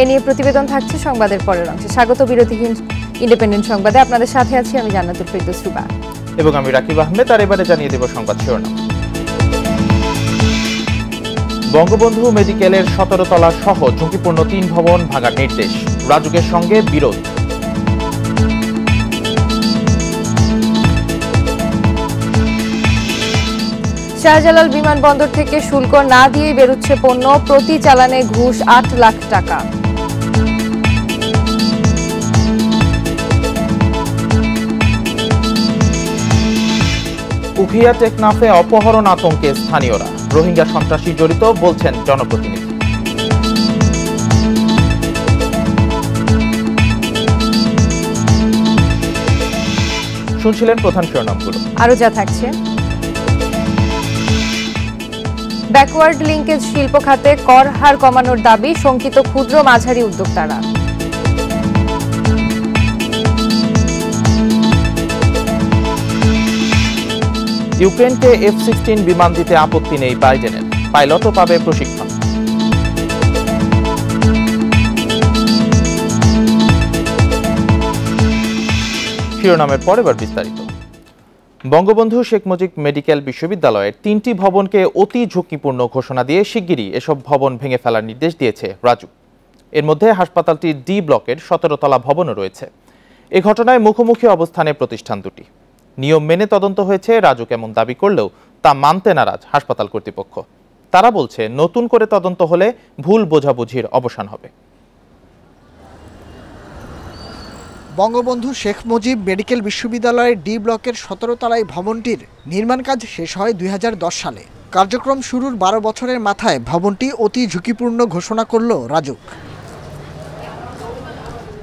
এ নিয়ে প্রতিবেদন থাকছে সংবাদের পরের অংশে। স্বাগত বিরতিহীন ইন্ডিপেন্ডেন্ট সংবাদে, আপনাদের সাথে আছি আমি জান্নাতুল ফেরদৌস রুবা এবং আমি রাকিব আহমেদ। আর এবারে জানিয়ে দেব সংবাদ শিরোনাম। বঙ্গবন্ধু মেডিকেলের 17 তলা সহ ঝুঁকিপূর্ণ 3 ভবন ভাঙার নির্দেশ, রাজুকের সঙ্গে বিরোধ। শাহজালাল বিমানবন্দর থেকে শুল্ক না দিয়েই বেরোচ্ছে পণ্য, প্রতি চালানে ঘুষ 8 লাখ টাকা। উখিয়া টেকনাফে অপহরণ আতঙ্কে স্থানীয়রা, রোহিঙ্গা সন্ত্রাসী জড়িত বলছেন জনপ্রতিনিধি। শুনছিলেন প্রধান শিরোনামগুলো, আরো যা থাকছে। ব্যাকওয়ার্ড লিঙ্কেজ শিল্প খাতে কর হার কমানোর দাবি শঙ্কিত ক্ষুদ্র মাঝারি উদ্যোক্তারা। ইউক্রেনকে F-16 বিমান দিতে আপত্তি নেই বাইডেনের, পাইলটও পাবে প্রশিক্ষণ। শিরোনামের পর এবার বিস্তারিত। বঙ্গবন্ধু শেখ মুজিব মেডিকেল বিশ্ববিদ্যালয়ের 3টি ভবনকে অতি ঝুঁকিপূর্ণ ঘোষণা দিয়ে শিগগিরই এসব ভবন ভেঙে ফেলার নির্দেশ দিয়েছে রাজুক। এর মধ্যে হাসপাতালটির ডি ব্লকের 17 তলা ভবনও রয়েছে। এ ঘটনায় মুখোমুখি অবস্থানে প্রতিষ্ঠান দুটি। নিয়ম মেনে তদন্ত হয়েছে, রাজুক এমন দাবি করলেও তা মানতে নারাজ হাসপাতাল কর্তৃপক্ষ। তারা বলছে, নতুন করে তদন্ত হলে ভুল বোঝাবুঝির অবসান হবে। বঙ্গবন্ধু শেখ মুজিব মেডিকেল বিশ্ববিদ্যালয়ের ডি ব্লকের 17 তলায় ভবনটির নির্মাণ কাজ শেষ হয় 2010 সালে। কার্যক্রম শুরুর 12 বছরের মাথায় ভবনটি অতি ঝুঁকিপূর্ণ ঘোষণা করল রাজুক।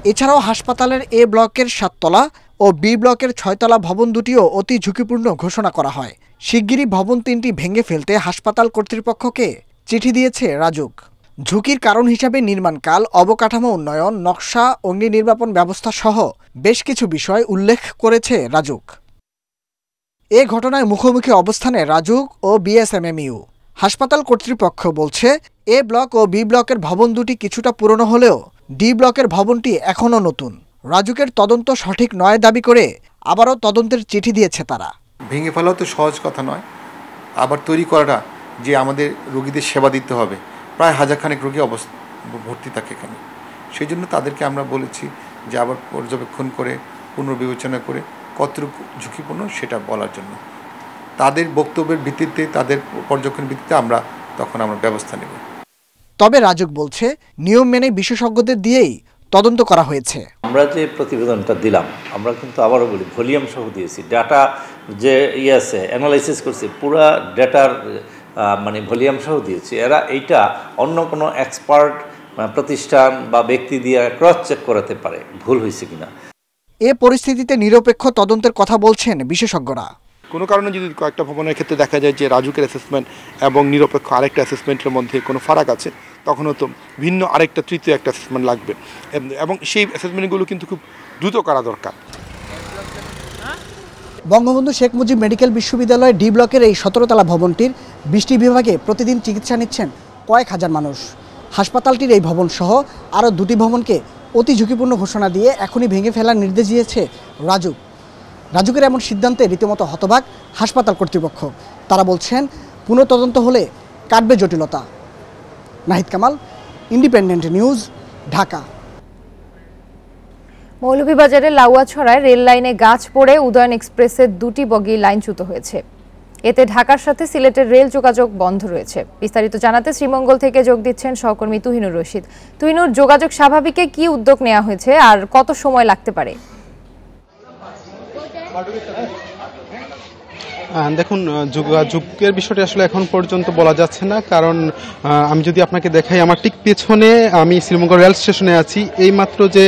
এছাড়াও হাসপাতালের এ ব্লকের 7 তলা ও বি ব্লকের 6 তলা ভবন দুটিও অতি ঝুঁকিপূর্ণ ঘোষণা করা হয়। শিগগিরই ভবন 3টি ভেঙে ফেলতে হাসপাতাল কর্তৃপক্ষকে চিঠি দিয়েছে রাজুক। ঝুঁকির কারণ হিসাবে নির্মাণকাল, অবকাঠামো উন্নয়ন, নকশা, অগ্নি নির্বাপন ব্যবস্থা সহ বেশ কিছু বিষয় উল্লেখ করেছে রাজুক। এ ঘটনায় মুখোমুখি অবস্থানে রাজুক ও বিএসএমএমইউ। হাসপাতাল কর্তৃপক্ষ বলছে, এ ব্লক ও বি ব্লকের ভবন দুটি কিছুটা পুরনো হলেও ডি ব্লকের ভবনটি এখনও নতুন। রাজুকের তদন্ত সঠিক নয় দাবি করে আবারও তদন্তের চিঠি দিয়েছে তারা। ভেঙে ফেলাও তো সহজ কথা নয়, আবার তৈরি করাটা যে আমাদের রোগীদের সেবা দিতে হবে, প্রায় 1000 খানেক রোগী ভর্তি থাকে এখানে। সেই জন্য তাদেরকে আমরা বলেছি যে আবার পর্যবেক্ষণ করে পুনর্বিবেচনা করে কতটুকু ঝুঁকিপূর্ণ সেটা বলার জন্য। তাদের বক্তব্যের ভিত্তিতে, তাদের পর্যবেক্ষণের ভিত্তিতে আমরা ব্যবস্থা নেব। তবে রাজুক বলছে, নিয়ম মেনে বিশেষজ্ঞদের দিয়েই তদন্ত করা হয়েছে। আমরা যে প্রতিবেদনটা দিলাম, আমরা কিন্তু আবারও বলি ভলিউম সহ দিয়েছি। ডাটা যে আছে অ্যানালাইসিস করছি, পুরা ডেটার ভলিউম সহ দিয়েছি। এরা এইটা অন্য কোনো এক্সপার্ট প্রতিষ্ঠান বা ব্যক্তি দিয়ে ক্রস চেক করাতে পারে ভুল হয়েছে কিনা। এ পরিস্থিতিতে নিরপেক্ষ তদন্তের কথা বলছেন বিশেষজ্ঞরা। কোনো কারণে যদি কয়েকটা ভবনের ক্ষেত্রে দেখা যায় যে রাজুকের অ্যাসেসমেন্ট এবং নিরপেক্ষ আরেকটা অ্যাসেসমেন্টের মধ্যে কোনো ফারাক আছে, তখনও তো ভিন্ন আরেকটা তৃতীয় একটা অ্যাসেসমেন্ট লাগবে, এবং সেই অ্যাসেসমেন্টগুলো কিন্তু খুব দ্রুত করা দরকার। বঙ্গবন্ধু শেখ মুজিব মেডিকেল বিশ্ববিদ্যালয়ের ডি ব্লকের এই 17 তলা ভবনটির 20টি বিভাগে প্রতিদিন চিকিৎসা নিচ্ছেন কয়েক হাজার মানুষ। হাসপাতালটির এই ভবন সহ আরও 2টি ভবনকে অতি ঝুঁকিপূর্ণ ঘোষণা দিয়ে এখনই ভেঙে ফেলার নির্দেশ দিয়েছে রাজুক। রাজুকের এমন সিদ্ধান্তে রীতিমতো হতবাক হাসপাতাল কর্তৃপক্ষ। তারা বলছেন, পুনঃতদন্ত হলে কাটবে জটিলতা। Nahid Kamal, independent news, Dhaka. মৌলভীবাজারের লাউয়াছড়ায় রেল লাইনে গাছ পড়ে উদয়ন এক্সপ্রেসের 2টি বগি লাইনচ্যুত হয়েছে। এতে ঢাকার সাথে সিলেটের রেল যোগাযোগ বন্ধ রয়েছে। বিস্তারিত জানাতে শ্রীমঙ্গল থেকে যোগ দিচ্ছেন সহকর্মী তুহিনুর রশিদ। তুহিনুর, যোগাযোগ স্বাভাবিকে কি উদ্যোগ নেওয়া হয়েছে আর কত সময় লাগতে পারে? দেখুন, যোগাযোগের বিষয়টি আসলে এখন পর্যন্ত বলা যাচ্ছে না, কারণ আমি যদি আপনাকে দেখাই, আমার ঠিক পেছনে আমি শ্রীমঙ্গল রেল স্টেশনে আছি। এইমাত্র যে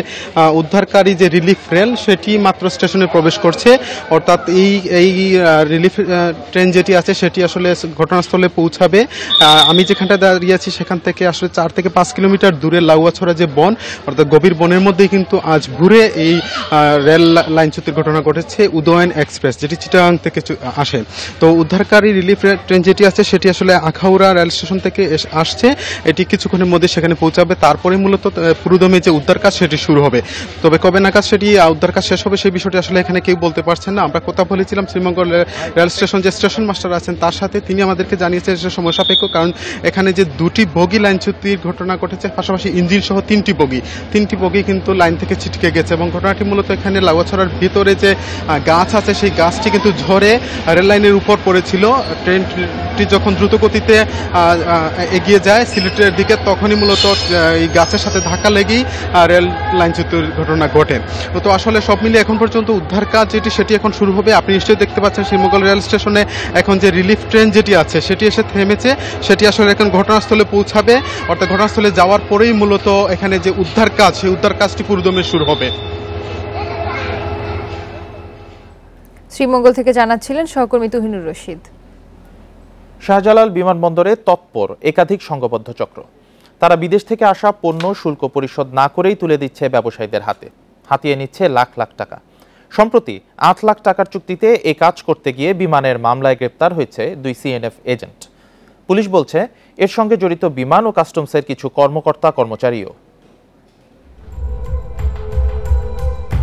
উদ্ধারকারী যে রিলিফ রেল সেটি মাত্র স্টেশনে প্রবেশ করছে, অর্থাৎ এই রিলিফ ট্রেন যেটি আছে সেটি আসলে ঘটনাস্থলে পৌঁছাবে। আমি যেখানটা দাঁড়িয়ে আছি সেখান থেকে আসলে 4 থেকে 5 কিলোমিটার দূরে লাউয়াছড়া যে বন, অর্থাৎ গভীর বনের মধ্যেই কিন্তু আজ ভোরে এই রেল লাইনচ্যুতির ঘটনা ঘটেছে। উদয়ন এক্সপ্রেস, যেটি চিটাগাং থেকে আসে। তো উদ্ধারকারী রিলিফ ট্রেন যেটি আছে সেটি আসলে আখাউড়া রেল স্টেশন থেকে আসছে, এটি কিছুক্ষণের মধ্যে সেখানে পৌঁছাবে। তারপরে মূলত পুরোদমে যে উদ্ধার কাজ সেটি শুরু হবে। তবে কবে নাগাদ সেটি উদ্ধার কাজ শেষ হবে সেই বিষয়টি আসলে এখানে কেউ বলতে পারছেন না। আমরা কথা বলেছিলাম শ্রীমঙ্গল রেল স্টেশন যে স্টেশন মাস্টার আছেন তার সাথে, তিনি আমাদেরকে জানিয়েছেন এটা সময় সাপেক্ষ, কারণ এখানে যে দুটি বগি লাইনচ্যুতির ঘটনা ঘটেছে, পাশাপাশি ইঞ্জিন সহ তিনটি বগি কিন্তু লাইন থেকে ছিটকে গেছে এবং ঘটনাটি মূলত এখানে লাউয়াছড়ার ভিতরে যে গাছ আছে সেই গাছটি কিন্তু ঝরে রেল লাইনের উপর পড়েছিল। ট্রেনটি যখন দ্রুত গতিতে এগিয়ে যায় সিলেটের দিকে, তখনই মূলত এই গাছের সাথে ধাক্কা লেগেই রেল লাইনচ্যুতির ঘটনা ঘটে। তো আসলে সব মিলিয়ে এখন পর্যন্ত উদ্ধার কাজ সেটি এখন শুরু হবে। আপনি নিশ্চয়ই দেখতে পাচ্ছেন শ্রীমঙ্গল রেল স্টেশনে এখন যে রিলিফ ট্রেন যেটি আছে সেটি এসে থেমেছে, সেটি আসলে এখন ঘটনাস্থলে পৌঁছাবে। অর্থাৎ ঘটনাস্থলে যাওয়ার পরেই মূলত এখানে যে উদ্ধার কাজ সেই উদ্ধার কাজটি পুরোদমে শুরু হবে। শ্রীমঙ্গল থেকে জানাচ্ছিলেন সহকর্মী তুহিনুর রশিদ। শাহজালাল বিমানবন্দরে তৎপর একাধিক সংঘবদ্ধ চক্র। তারা বিদেশ থেকে আসা পণ্য শুল্ক পরিশোধ না করেই তুলে দিচ্ছে ব্যবসায়ীদের হাতিয়ে নিচ্ছে লাখ লাখ টাকা। সম্প্রতি ৮ লাখ টাকার চুক্তিতে এ কাজ করতে গিয়ে বিমানের মামলায় গ্রেপ্তার হয়েছে 2 সিএনএফ এজেন্ট। পুলিশ বলছে এর সঙ্গে জড়িত বিমান ও কাস্টমসের কিছু কর্মকর্তা কর্মচারীও।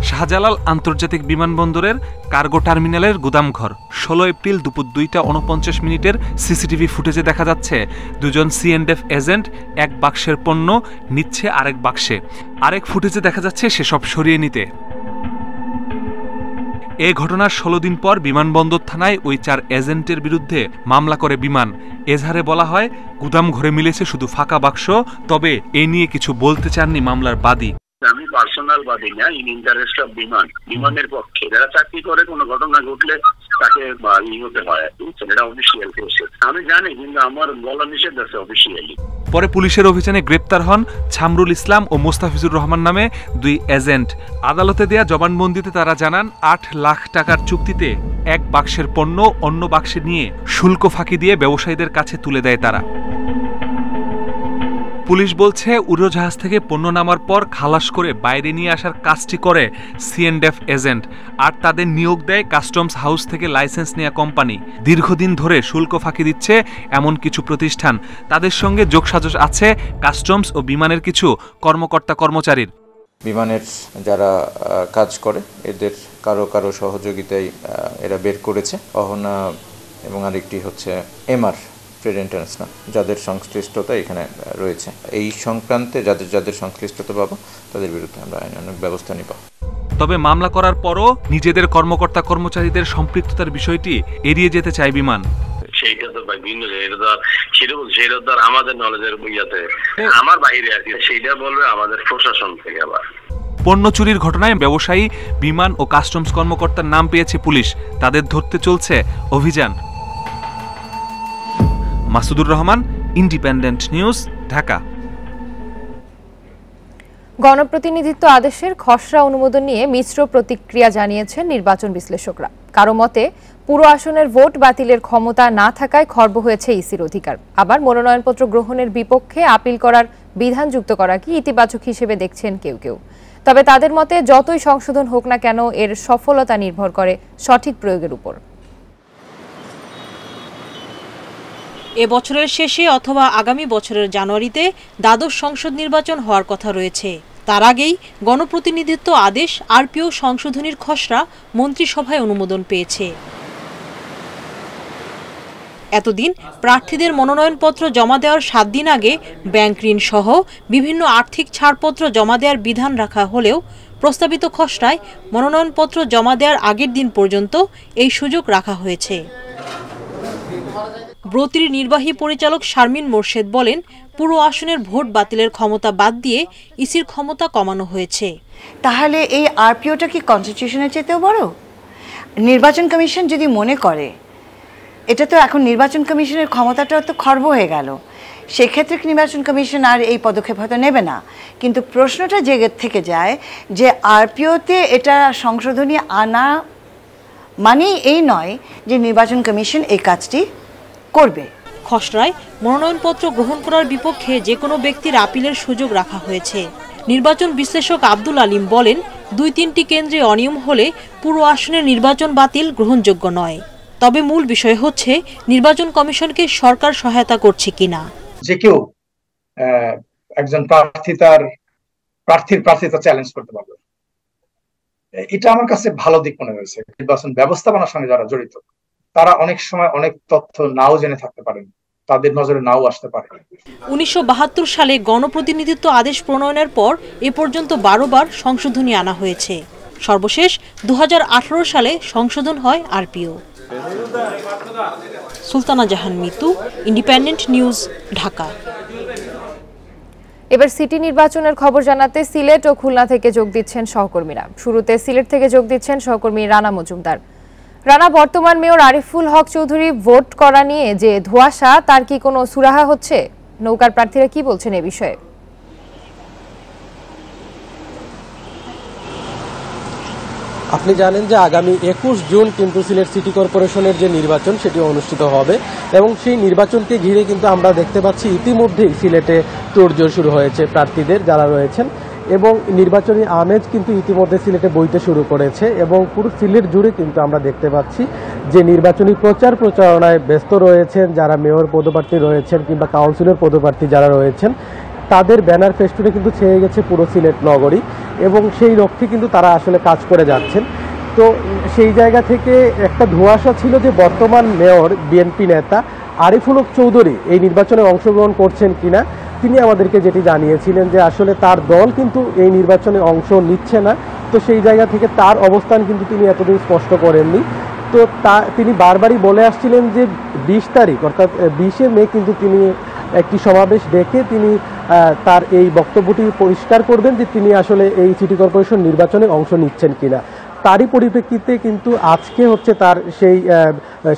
শাহজালাল আন্তর্জাতিক বিমানবন্দরের কার্গো টার্মিনালের গুদামঘর। ১৬ এপ্রিল দুপুর 2:49 সিসিটিভি ফুটেজে দেখা যাচ্ছে দুজন সিএনএফ এজেন্ট এক বাক্সের পণ্য নিচ্ছে আরেক বাক্সে। আরেক ফুটেজে দেখা যাচ্ছে সেসব সরিয়ে নিতে। এ ঘটনার ১৬ দিন পর বিমানবন্দর থানায় ওই 4 এজেন্টের বিরুদ্ধে মামলা করে বিমান। এজাহারে বলা হয় গুদাম ঘরে মিলেছে শুধু ফাঁকা বাক্স, তবে এ নিয়ে কিছু বলতে চাননি মামলার বাদী। আমি পার্সোনাল বাদী না, ইন ইন্টারেস্ট অফ বিমানের পক্ষে যারা চাকরি করে কোনো ঘটনা ঘটলে তাকে হতে হয়, এটা অফিসিয়াল প্রসেস আমি জানি, কিন্তু আমার বলা নিষেধ আছে অফিসিয়ালি। পরে পুলিশের অভিযানে গ্রেপ্তার হন ছামরুল ইসলাম ও মোস্তাফিজুর রহমান নামে 2 এজেন্ট। আদালতে দেয়া জবানবন্দিতে তারা জানান ৮ লাখ টাকার চুক্তিতে এক বাক্সের পণ্য অন্য বাক্সে নিয়ে শুল্ক ফাঁকি দিয়ে ব্যবসায়ীদের কাছে তুলে দেয় তারা। পুলিশ বলছে উড়োজাহাজ থেকে পণ্য নামার পর খালাস করে বাইরে নিয়ে আসার কাজটি করে সিএনএফ এজেন্ট, আর তাদের নিয়োগ দেয় কাস্টমস হাউস থেকে লাইসেন্স নেওয়া কোম্পানি। দীর্ঘদিন ধরে শুল্ক ফাঁকি দিচ্ছে এমন কিছু প্রতিষ্ঠান। তাদের সঙ্গে যোগসাজশ আছে কাস্টমস ও বিমানের কিছু কর্মকর্তা কর্মচারীর। বিমানের যারা কাজ করে এদের কারো সহযোগিতায় এরা বের করেছে। অহনা এবং আরেকটি হচ্ছে এমআর ট্রেড ইন্টারন্যাশনাল, যাদের সংশ্লিষ্টতা এখানে রয়েছে। এই সংক্রান্তে যাদের সংশ্লিষ্টতা পাবো তাদের বিরুদ্ধে আমরা আইনানুগ ব্যবস্থা নিব। তবে মামলা করার পরও নিজেদের কর্মকর্তা কর্মচারীদের সম্পৃক্ততার বিষয়টি এড়িয়ে যেতে চায় বিমান। সেইটা তো বিভিন্ন সেটা তো আমাদের নলেজের বইয়াতে আমার বাইরে আছে, সেইটা বলবে আমাদের প্রশাসন থেকে। আবার পণ্য চুরির ঘটনায় ব্যবসায়ী, বিমান ও কাস্টমস কর্মকর্তার নাম পেয়েছে পুলিশ। তাদের ধরতে চলছে অভিযান। Masudur Rahman, independent news, Dhaka. গণপ্রতিনিধিত্ব আদেশের খসড়া অনুমোদন নিয়ে মিশ্র প্রতিক্রিয়া জানিয়েছেন নির্বাচন বিশ্লেষকরা। কারো মতে পুরো আসনের ভোট বাতিলের ক্ষমতা না থাকায় খর্ব হয়েছে ইসির অধিকার। আবার মনোনয়নপত্র গ্রহণের বিপক্ষে আপিল করার বিধান যুক্ত করা কি ইতিবাচক হিসেবে দেখছেন কেউ। তবে তাদের মতে যতই সংশোধন হোক না কেন এর সফলতা নির্ভর করে সঠিক প্রয়োগের উপর। এ বছরের শেষে অথবা আগামী বছরের জানুয়ারিতে দ্বাদশ সংসদ নির্বাচন হওয়ার কথা রয়েছে। তার আগেই গণপ্রতিনিধিত্ব আদেশ আরপিও সংশোধনীর খসড়া মন্ত্রিসভায় অনুমোদন পেয়েছে। এতদিন প্রার্থীদের মনোনয়নপত্র জমা দেওয়ার 7 দিন আগে ব্যাংক ঋণ সহ বিভিন্ন আর্থিক ছাড়পত্র জমা দেওয়ার বিধান রাখা হলেও প্রস্তাবিত খসড়ায় মনোনয়নপত্র জমা দেওয়ার আগের দিন পর্যন্ত এই সুযোগ রাখা হয়েছে। ব্রতির নির্বাহী পরিচালক শারমিন মোর্শেদ বলেন, পুরো আসনের ভোট বাতিলের ক্ষমতা বাদ দিয়ে ইসির ক্ষমতা কমানো হয়েছে। তাহলে এই আরপিওটা কি কনস্টিটিউশনের চেয়েও বড়? নির্বাচন কমিশন যদি মনে করে এটা তো এখন নির্বাচন কমিশনের ক্ষমতাটা তো খর্ব হয়ে গেল, সেক্ষেত্রে নির্বাচন কমিশন আর এই পদক্ষেপ হয়তো নেবে না। কিন্তু প্রশ্নটা জেগে থেকে যায় যে আরপিওতে এটা সংশোধনী আনা মানেই এই নয় যে নির্বাচন কমিশন এই কাজটি করবে। খসড়ায় মনোনয়নপত্র গ্রহণ করার বিপক্ষে যে কোনো ব্যক্তির আপিলের সুযোগ রাখা হয়েছে। নির্বাচন বিশ্লেষক আব্দুল আলিম বলেন, ২-৩টি কেন্দ্রে অনিয়ম হলে পুরো আসনের নির্বাচন বাতিল গ্রহণযোগ্য নয়। তবে মূল বিষয় হচ্ছে নির্বাচন কমিশনকে সরকার সহায়তা করছে কিনা। যে কেউ একজন প্রার্থীর প্রার্থিতা চ্যালেঞ্জ করতে পারবে, এটা আমার কাছে ভালো দিক মনে হয়েছে। নির্বাচন ব্যবস্থাপনার সঙ্গে যারা জড়িত তারা অনেক সময় অনেক তথ্য নাও জেনে থাকতে পারেন, তাদের নজরে নাও আসতে পারে। ১৯৭২ সালে গণপ্রতিনিধিত্ব আদেশ প্রণয়নের পর এ পর্যন্ত ১২ বার সংশোধনী আনা হয়েছে। সর্বশেষ ২০১৮ সালে সংশোধন হয় আরপিও। সুলতানা জাহান মিতু, ইন্ডিপেন্ডেন্ট নিউজ, ঢাকা। এবার সিটি নির্বাচনের খবর জানাতে সিলেট ও খুলনা থেকে যোগ দিচ্ছেন সহকর্মীরা। শুরুতে সিলেট থেকে যোগ দিচ্ছেন সহকর্মী রানা মজুমদার। রানা, বর্তমান মেয়র আরিফুল হক চৌধুরী ভোট করা নিয়ে যে ধোঁয়াশা, তার কি কোনো সুরাহা হচ্ছে? নৌকার প্রার্থীরা কি বলছেন এ বিষয়ে? আপনি জানেন যে আগামী ২১ জুন কিন্তু সিলেট সিটি কর্পোরেশনের যে নির্বাচন সেটি অনুষ্ঠিত হবে এবং সেই নির্বাচনকে ঘিরে কিন্তু আমরা দেখতে পাচ্ছি ইতিমধ্যেই সিলেটে তোড়জোড় শুরু হয়েছে প্রার্থীদের যারা রয়েছেন, এবং নির্বাচনী আমেজ কিন্তু ইতিমধ্যে সিলেটে বইতে শুরু করেছে এবং পুরো সিলেট জুড়ে কিন্তু আমরা দেখতে পাচ্ছি যে নির্বাচনী প্রচারণায় ব্যস্ত রয়েছেন যারা মেয়র পদপ্রার্থী রয়েছেন কিংবা কাউন্সিলর পদপ্রার্থী যারা রয়েছেন। তাদের ব্যানার ফেস্টুনে কিন্তু ছেয়ে গেছে পুরো সিলেট নগরী এবং সেই লক্ষ্যে কিন্তু তারা আসলে কাজ করে যাচ্ছেন। তো সেই জায়গা থেকে একটা ধোঁয়াশা ছিল যে বর্তমান মেয়র বিএনপি নেতা আরিফুল হক চৌধুরী এই নির্বাচনে অংশগ্রহণ করছেন কিনা। তিনি আমাদেরকে যেটি জানিয়েছিলেন যে আসলে তার দল কিন্তু এই নির্বাচনে অংশ নিচ্ছে না। তো সেই জায়গা থেকে তার অবস্থান কিন্তু তিনি এতদিন স্পষ্ট করেননি। তো তিনি বারবারই বলে আসছিলেন যে ২০ তারিখ অর্থাৎ ২০শে মে কিন্তু তিনি একটি সমাবেশ ডেকে তিনি তার এই বক্তব্যটি পরিষ্কার করবেন যে তিনি আসলে এই সিটি কর্পোরেশন নির্বাচনে অংশ নিচ্ছেন কিনা। তারই পরিপ্রেক্ষিতে কিন্তু আজকে হচ্ছে তার সেই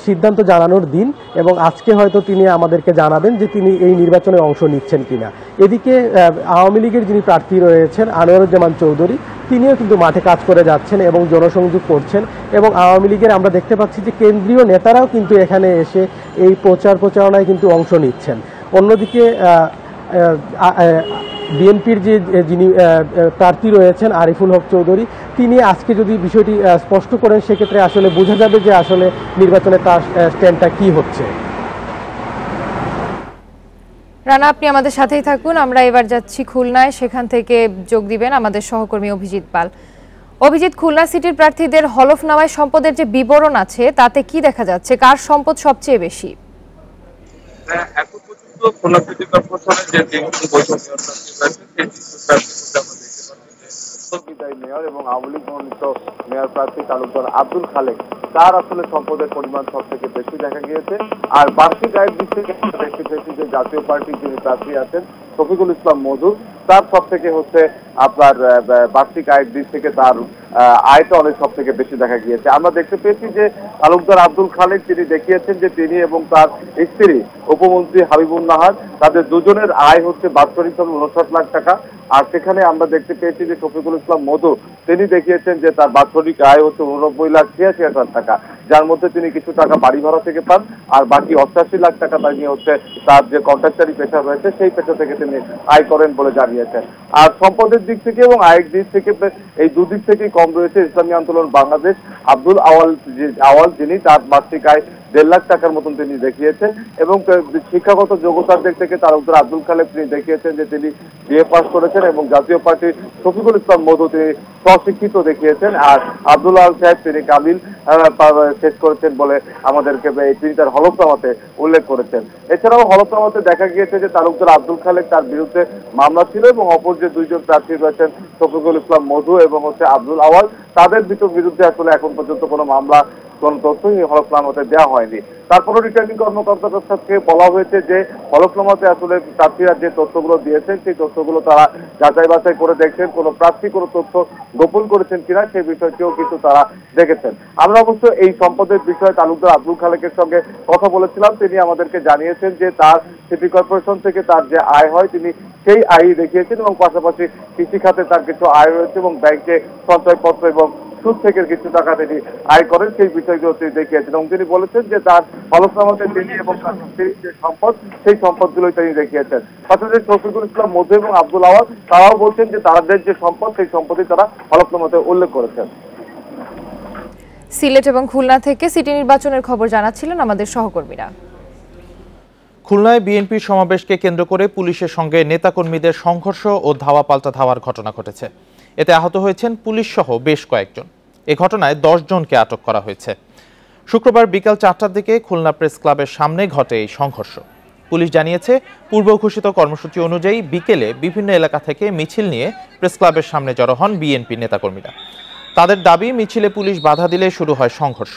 সিদ্ধান্ত জানানোর দিন এবং আজকে হয়তো তিনি আমাদেরকে জানাবেন যে তিনি এই নির্বাচনে অংশ নিচ্ছেন কিনা। এদিকে আওয়ামী লীগের যিনি প্রার্থী রয়েছেন আনোয়ারুজ্জামান চৌধুরী, তিনিও কিন্তু মাঠে কাজ করে যাচ্ছেন এবং জনসংযোগ করছেন এবং আওয়ামী লীগের আমরা দেখতে পাচ্ছি যে কেন্দ্রীয় নেতারাও কিন্তু এখানে এসে এই প্রচারণায় কিন্তু অংশ নিচ্ছেন। অন্যদিকে বিএনপির যিনি প্রার্থী রয়েছেন আরিফুল হক চৌধুরী, তিনি আজকে যদি বিষয়টি স্পষ্ট করেন সেক্ষেত্রে আসলে বোঝা যাবে যে আসলে নির্বাচনে তার স্ট্যান্ডটা কি হচ্ছে। রানা, আপনি আমাদের সাথেই থাকুন। আমরা এবার যাচ্ছি খুলনায়, সেখান থেকে যোগ দিবেন আমাদের সহকর্মী অভিজিৎ পাল। অভিজিৎ, খুলনা সিটির প্রার্থীদের হলফনামায় সম্পদের যে বিবরণ আছে তাতে কি দেখা যাচ্ছে, কার সম্পদ সবচেয়ে বেশি? খুলনা সিটি কর্পোরেশনের যে তিনটি বৈঠক মেয়র এবং আওয়ামী লীগ মনোনীত মেয়র প্রার্থী তালুকদার আব্দুল খালেক, তার আসলে সম্পদের পরিমাণ সব থেকে বেশি দেখা গিয়েছে। আর বার্ষিক আয়ের দিক থেকে দেখতে পেয়েছি যে জাতীয় পার্টির যিনি প্রার্থী আছেন শফিকুল ইসলাম মধু, তার সব থেকে হচ্ছে আপনার বার্ষিক আয়ের দিক থেকে তার আয়টা অনেক সব থেকে বেশি দেখা গিয়েছে। আমরা দেখতে পেয়েছি যে তালুকদার আব্দুল খালেক তিনি দেখিয়েছেন যে তিনি এবং তার স্ত্রী উপমন্ত্রী হাবিবুল নাহার, তাদের দুজনের আয় হচ্ছে বাৎসরিকভাবে 59 লাখ টাকা। আর সেখানে আমরা দেখতে পেয়েছি যে শফিকুল ইসলাম মধু তিনি দেখিয়েছেন যে তার বাৎসরিক আয় হচ্ছে 89,86,000 টাকা, যার মধ্যে তিনি কিছু টাকা বাড়ি ভাড়া থেকে পান আর বাকি 88 লাখ টাকা তিনি হচ্ছে তার যে কন্ট্রাক্টারি পেশা রয়েছে সেই পেশা থেকে তিনি আয় করেন বলে জানিয়েছেন। আর সম্পদের দিক থেকে এবং আয়ের দিক থেকে এই দুদিক থেকেই কম রয়েছে ইসলামী আন্দোলন বাংলাদেশ আব্দুল আওয়াল যিনি তার বার্ষিক আয় 1.5 লাখ টাকার মতন তিনি দেখিয়েছেন এবং শিক্ষাগত যোগ্যতার দিক থেকে তালুকদার আব্দুল খালেক তিনি দেখিয়েছেন যে তিনি বিএ পাস করেছেন এবং জাতীয় পার্টির শফিকুল ইসলাম মধু তিনি স্বশিক্ষিত দেখিয়েছেন। আর আব্দুল আল সাহেব তিনি কাবিল শেষ করেছেন বলে আমাদেরকে তিনি তার হলফনামাতে উল্লেখ করেছেন। এছাড়াও হলফনামাতে দেখা গিয়েছে যে তালুকদার আব্দুল খালেক তার বিরুদ্ধে মামলা ছিল এবং অপর যে দুইজন প্রার্থী রয়েছেন শফিকুল ইসলাম মধু এবং হচ্ছে আব্দুল আওয়াল, তাদের বিরুদ্ধে আসলে এখন পর্যন্ত কোনো মামলা কোন তথ্যই হলফনামাতে দেওয়া হয়নি। তারপরও রিটার্নিং কর্মকর্তাদের সাথে বলা হয়েছে যে হলফনামাতে আসলে প্রার্থীরা যে তথ্যগুলো দিয়েছেন সেই তথ্যগুলো তারা যাচাই বাছাই করে দেখছেন, কোনো প্রার্থী কোনো তথ্য গোপন করেছেন কিনা সেই বিষয়টিও কিন্তু তারা দেখেছেন। আমরা অবশ্য এই সম্পদের বিষয়ে তালুকদার আব্দুল খালেকের সঙ্গে কথা বলেছিলাম, তিনি আমাদেরকে জানিয়েছেন যে তার সিটি কর্পোরেশন থেকে তার যে আয় হয় তিনি সেই আয় দেখিয়েছেন এবং পাশাপাশি কৃষি খাতে তার কিছু আয় রয়েছে এবং ব্যাংকে সঞ্চয়পত্র এবং সুদ থেকে কিছু টাকা তিনি আয় করেন সেই বিষয়গুলো তিনি দেখিয়েছেন এবং তিনি বলেছেন যে তার হলফনামাতে তিনি এবং তার স্ত্রীর যে সম্পদ সেই সম্পদগুলোই তিনি দেখিয়েছেন। পাশাপাশি শফিকুল ইসলাম মধু এবং আব্দুল আওয়াজ তারাও বলছেন যে তাদের যে সম্পদ সেই সম্পত্তি তারা হলফনামাতে উল্লেখ করেছেন। সিলেট এবং খুলনা থেকে সিটি নির্বাচনের খবর জানাচ্ছিলেন আমাদের সহকর্মীরা। খুলনায় বিএনপির সমাবেশকে কেন্দ্র করে পুলিশের সঙ্গে নেতাকর্মীদের সংঘর্ষ ও ধাওয়া পাল্টা ধাওয়ার ঘটনা ঘটেছে। এতে আহত হয়েছেন পুলিশ সহ বেশ কয়েকজন। এ ঘটনায় 10 জনকে আটক করা হয়েছে। শুক্রবার বিকাল 4টার দিকে খুলনা প্রেস ক্লাবের সামনে ঘটে এই সংঘর্ষ। পুলিশ জানিয়েছে, পূর্ব ঘোষিত কর্মসূচি অনুযায়ী বিকেলে বিভিন্ন এলাকা থেকে মিছিল নিয়ে প্রেস ক্লাবের সামনে জড়ো হন বিএনপি নেতাকর্মীরা। তাদের দাবি, মিছিলে পুলিশ বাধা দিলে শুরু হয় সংঘর্ষ।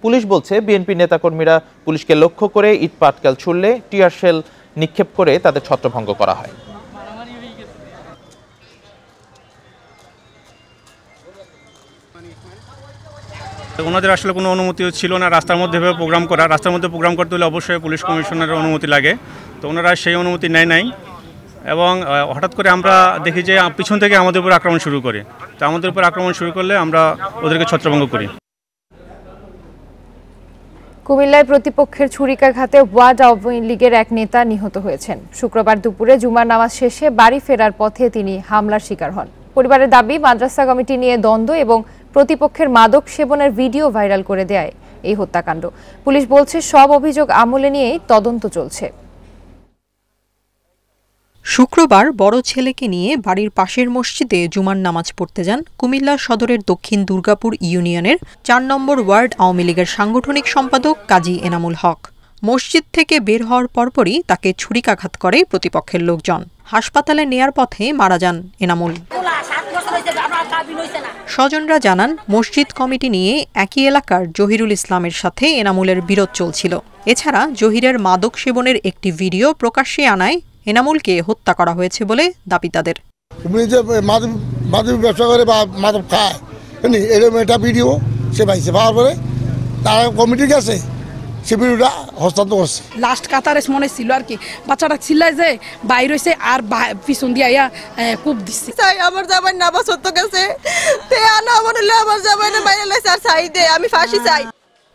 পুলিশ বলছে, বিএনপি নেতাকর্মীরা পুলিশকে লক্ষ্য করে ইট পাটকেল ছুড়লে টিয়ার শেল নিক্ষেপ করে তাদের ছত্রভঙ্গ করা হয়। ওনাদের আসলে কোনো অনুমতিও ছিল না রাস্তার মধ্যে প্রোগ্রাম করা। রাস্তার মধ্যে প্রোগ্রাম করতে হলে অবশ্যই পুলিশ কমিশনারের অনুমতি লাগে, তো ওনারা সেই অনুমতি নেয় নাই এবং হঠাৎ করে আমরা দেখি যে পিছন থেকে আমাদের উপর আক্রমণ শুরু করে। তো আমাদের উপর আক্রমণ শুরু করলে আমরা ওদেরকে ছত্রভঙ্গ করি। কুমিল্লায় প্রতিপক্ষের ছুরিকাঘাতে ওয়ার্ড আওয়ামী লীগের এক নেতা নিহত হয়েছেন। শুক্রবার দুপুরে জুমার নামাজ শেষে বাড়ি ফেরার পথে তিনি হামলার শিকার হন। পরিবারের দাবি, মাদ্রাসা কমিটি নিয়ে দ্বন্দ্ব এবং প্রতিপক্ষের মাদক সেবনের ভিডিও ভাইরাল করে দেয় এই হত্যাকাণ্ড। পুলিশ বলছে, সব অভিযোগ আমলে নিয়েই তদন্ত চলছে। শুক্রবার বড় ছেলেকে নিয়ে বাড়ির পাশের মসজিদে জুমার নামাজ পড়তে যান কুমিল্লা সদরের দক্ষিণ দুর্গাপুর ইউনিয়নের 4 নম্বর ওয়ার্ড আওয়ামী লীগের সাংগঠনিক সম্পাদক কাজী এনামুল হক। মসজিদ থেকে বের হওয়ার পরপরই তাকে ছুরিকাঘাত করে প্রতিপক্ষের লোকজন। হাসপাতালে নেয়ার পথে মারা যান এনামুল। স্বজনরা জানান, মসজিদ কমিটি নিয়ে একই এলাকার জহিরুল ইসলামের সাথে এনামুলের বিরোধ চলছিল। এছাড়া জহিরের মাদক সেবনের একটি ভিডিও প্রকাশ্যে আনায় এনামুলকে হত্যা করা হয়েছে বলে দাবি তাদের। মাদক ব্যবসা করে বা মাদক খায় এরকম একটা ভিডিও সে পাইছে, পাওয়ার পরে তারা কমিটির কাছে সে ভিডিওটা হস্তান্তর করছে। লাস্ট কাতারে মনে ছিল আর কি, বাচ্চাটা চিল্লায় যে বাইর হয়েছে আর পিছন দিয়ে কূপ দিচ্ছে। আমার জামাই নামাজ হতে গেছে, আমার জামাই বাইরে লাইছে আর চাই দে, আমি ফাঁসি চাই।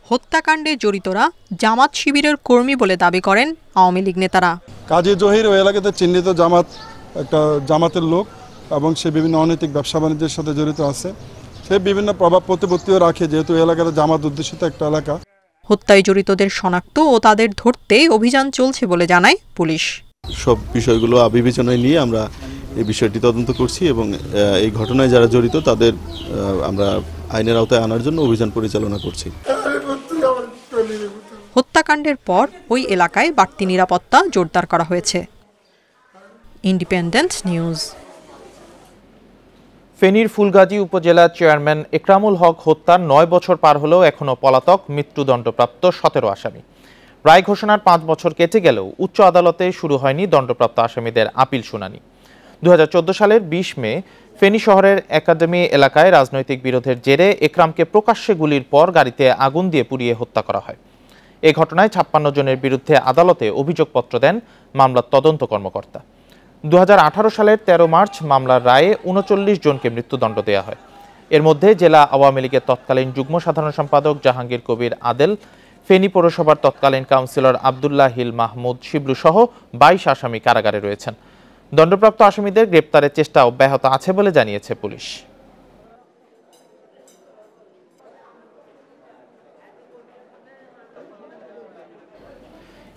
হত্যাকাণ্ডে জড়িতরা জামাত শিবিরের কর্মী বলে দাবি করেন আওয়ামী লীগ নেতারা। কাজী জহির ওই এলাকাতে চিহ্নিত একটা জামাতের লোক এবং সে বিভিন্ন অনৈতিক ব্যবসা বাণিজ্যের সাথে জড়িত আছে। সে বিভিন্ন প্রভাব প্রতিপত্তিও রাখে, যেহেতু এলাকাটা জামাত অধ্যুষিত একটা এলাকা। হত্যায় জড়িতদের শনাক্ত ও তাদের ধরতে অভিযান চলছে বলে জানায় পুলিশ। সব বিষয়গুলো বিবেচনায় নিয়ে আমরা এই বিষয়টি তদন্ত করছি এবং এই ঘটনায় যারা জড়িত তাদের আমরা আইনের আওতায় আনার জন্য অভিযান পরিচালনা করছি। হত্যাকাণ্ডের পর ওই এলাকায় বাড়তি নিরাপত্তা জোরদার করা হয়েছে। Independent news. ফেনীর ফুলগাজী উপজেলার চেয়ারম্যান একরামুল হক হত্যার 9 বছর পার হলেও এখনও পলাতক মৃত্যুদণ্ডপ্রাপ্ত 17 আসামি। রায় ঘোষণার 5 বছর কেটে গেলেও উচ্চ আদালতে শুরু হয়নি দণ্ডপ্রাপ্ত আসামিদের আপিল শুনানি। 2014 সালের 20 মে ফেনী শহরের একাডেমি এলাকায় রাজনৈতিক বিরোধের জেরে একরামকে প্রকাশ্যে গুলির পর গাড়িতে আগুন দিয়ে পুড়িয়ে হত্যা করা হয়। এই ঘটনায় 56 জনের বিরুদ্ধে আদালতে অভিযোগপত্র দেন মামলার তদন্ত কর্মকর্তা। 2018 সালের 13 মার্চ মামলার রায়ে 39 জনকে মৃত্যুদণ্ড দেওয়া হয়। এর মধ্যে জেলা আওয়ামী লীগের তৎকালীন যুগ্ম সাধারণ সম্পাদক জাহাঙ্গীর কবির আদেল, ফেনী পৌরসভার তৎকালীন কাউন্সিলর আব্দুল্লাহ হিল মাহমুদ শিবলু সহ 22 আসামি কারাগারে রয়েছেন। দণ্ডপ্রাপ্ত আসামিদের গ্রেপ্তারের চেষ্টা অব্যাহত আছে বলে জানিয়েছে পুলিশ।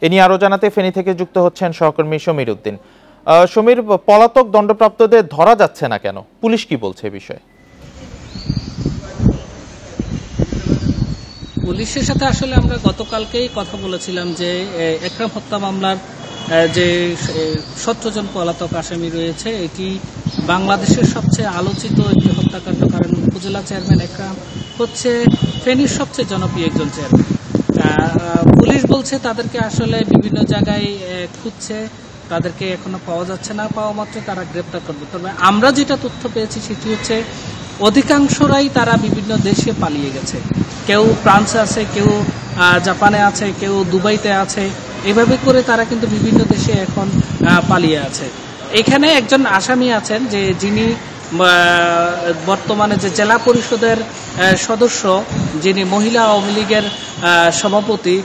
এ নিয়ে আরো জানাতে ফেনী থেকে যুক্ত হচ্ছেন সহকর্মী সমীর উদ্দিন। সমীর, পলাতক দণ্ডপ্রাপ্তদের ধরা যাচ্ছে না কেন? পুলিশ কি বলছে এই বিষয়ে? পুলিশের সাথে আসলে আমরা গতকালকেই কথা বলেছিলাম যে একরাম হত্যা মামলার যে 17 জন পলাতক আসামি রয়েছে, এটি বাংলাদেশের সবচেয়ে আলোচিত একটি হত্যাকাণ্ড। কারণ উপজেলা চেয়ারম্যান একরাম হচ্ছে ফেনীর সবচেয়ে জনপ্রিয় একজন চেয়ারম্যান। পুলিশ বলছে তাদেরকে আসলে বিভিন্ন জায়গায় খুঁজছে, তাদেরকে এখনো পাওয়া যাচ্ছে না, পাওয়া মাত্র তারা গ্রেপ্তার করবে। তবে আমরা যেটা তথ্য পেয়েছি সেটি হচ্ছে অধিকাংশরাই তারা বিভিন্ন দেশে পালিয়ে গেছে। কেউ ফ্রান্সে আছে, কেউ জাপানে আছে, কেউ দুবাইতে আছে। এভাবে করে তারা কিন্তু বিভিন্ন দেশে এখন পালিয়ে আছে। এখানে একজন আসামি আছেন যে যিনি বর্তমানে যে জেলা পরিষদের সদস্য, যিনি মহিলা আওয়ামী লীগের সভাপতি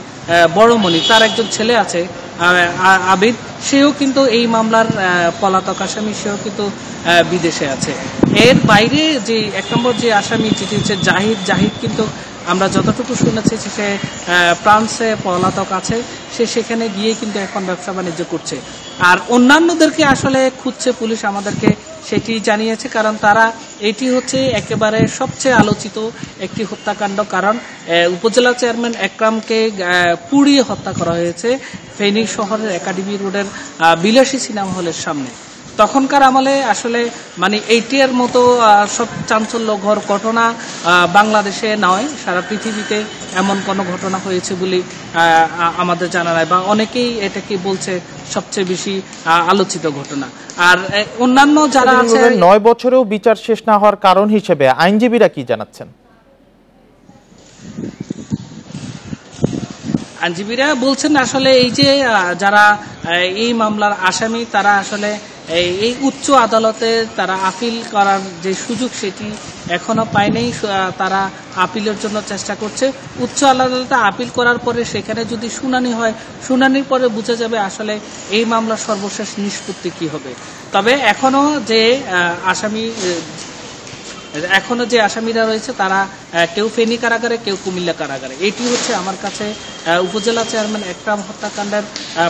বড়মণি, তার একজন ছেলে আছে আবিদ, সেও কিন্তু এই মামলার পলাতক আসামি, সেও কিন্তু বিদেশে আছে। এর বাইরে যে 1 নম্বর যে আসামি যেটি হচ্ছে জাহিদ কিন্তু আমরা যতটুকু শুনেছি সে ফ্রান্সে পলাতক আছে, সে সেখানে গিয়ে কিন্তু এখন ব্যবসা বাণিজ্য করছে। আর অন্যান্যদেরকে আসলে খুঁজছে পুলিশ, আমাদেরকে সেটি জানিয়েছে, কারণ তারা এটি হচ্ছে একেবারে সবচেয়ে আলোচিত একটি হত্যাকাণ্ড। কারণ উপজেলা চেয়ারম্যান একরামকে পুড়িয়ে হত্যা করা হয়েছে ফেনী শহরের একাডেমি রোডের বিলাসী সিনেমা হলের সামনে। তখনকার আমলে আসলে মানে এইটির মতো সব চাঞ্চল্যকর ঘটনা বাংলাদেশে নয়, সারা পৃথিবীতে এমন কোনো ঘটনা হয়েছে বলে আমাদের জানা নাই, বা অনেকেই এটাকে বলছে সবচেয়ে বেশি আলোচিত ঘটনা। আর অন্যান্য যারা আছে 9 বছরেও বিচার শেষ না হওয়ার কারণ হিসেবে আইনজীবীরা কি জানাচ্ছেন? আইনজীবীরা বলছেন আসলে এই যে যারা এই মামলার আসামি, তারা আসলে এই উচ্চ আদালতে তারা আপিল করার যে সুযোগ সেটি এখনো পায়নি। তারা আপিলের জন্য চেষ্টা করছে। উচ্চ আদালতে আপিল করার পরে সেখানে যদি শুনানি হয়, শুনানির পরে বোঝা যাবে আসলে এই মামলার সর্বশেষ নিষ্পত্তি কি হবে। তবে এখনো যে আসামিরা রয়েছে তারা কেউ ফেনী কারাগারে, কেউ কুমিল্লা কারাগারে। এটি হচ্ছে আমার কাছে উপজেলা চেয়ারম্যান একরাম হত্যাকাণ্ডের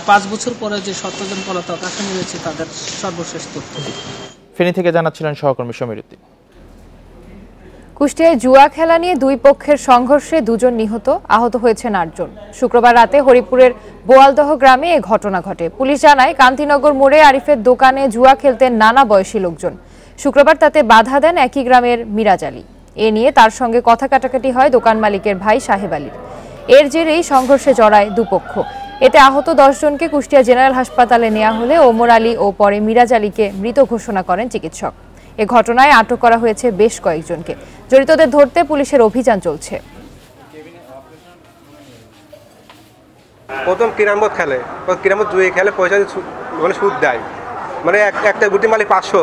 5 বছর পরে যে 17 জন পলাতক আসামি রয়েছে তাদের সর্বশেষ তথ্য। ফেনী থেকে জানাচ্ছিলেন সহকর্মী সমীর উদ্দিন। কুষ্টিয়ায় জুয়া খেলা নিয়ে 2 পক্ষের সংঘর্ষে 2 জন নিহত, আহত হয়েছেন 8 জন। শুক্রবার রাতে হরিপুরের বোয়ালদহ গ্রামে এ ঘটনা ঘটে। পুলিশ জানায় কান্তিনগর মোড়ে আরিফের দোকানে জুয়া খেলতেন নানা বয়সী লোকজন। শুক্রবার তাতে বাধা দেন একই গ্রামের মিরাজ আলী। এ নিয়ে তার সঙ্গে কথা কাটাকাটি হয় দোকান মালিকের ভাই সাহেব আলীর। এর জেরেই সংঘর্ষে জড়ায় দুপক্ষ। এতে আহত 10 জনকে কুষ্টিয়া জেনারেল হাসপাতালে নেওয়া হলে ওমর আলী ও পরে মিরাজ আলীকে মৃত ঘোষণা করেন চিকিৎসক। এ ঘটনায় আটক করা হয়েছে বেশ কয়েকজনকে। জড়িতদের ধরতে পুলিশের অভিযান চলছে। প্রথম কিরামত খেলে, কিরামত জুয়ে খেলে, পয়সা মানে সুদ দেয়, মানে একটা গুটি মালিক 500,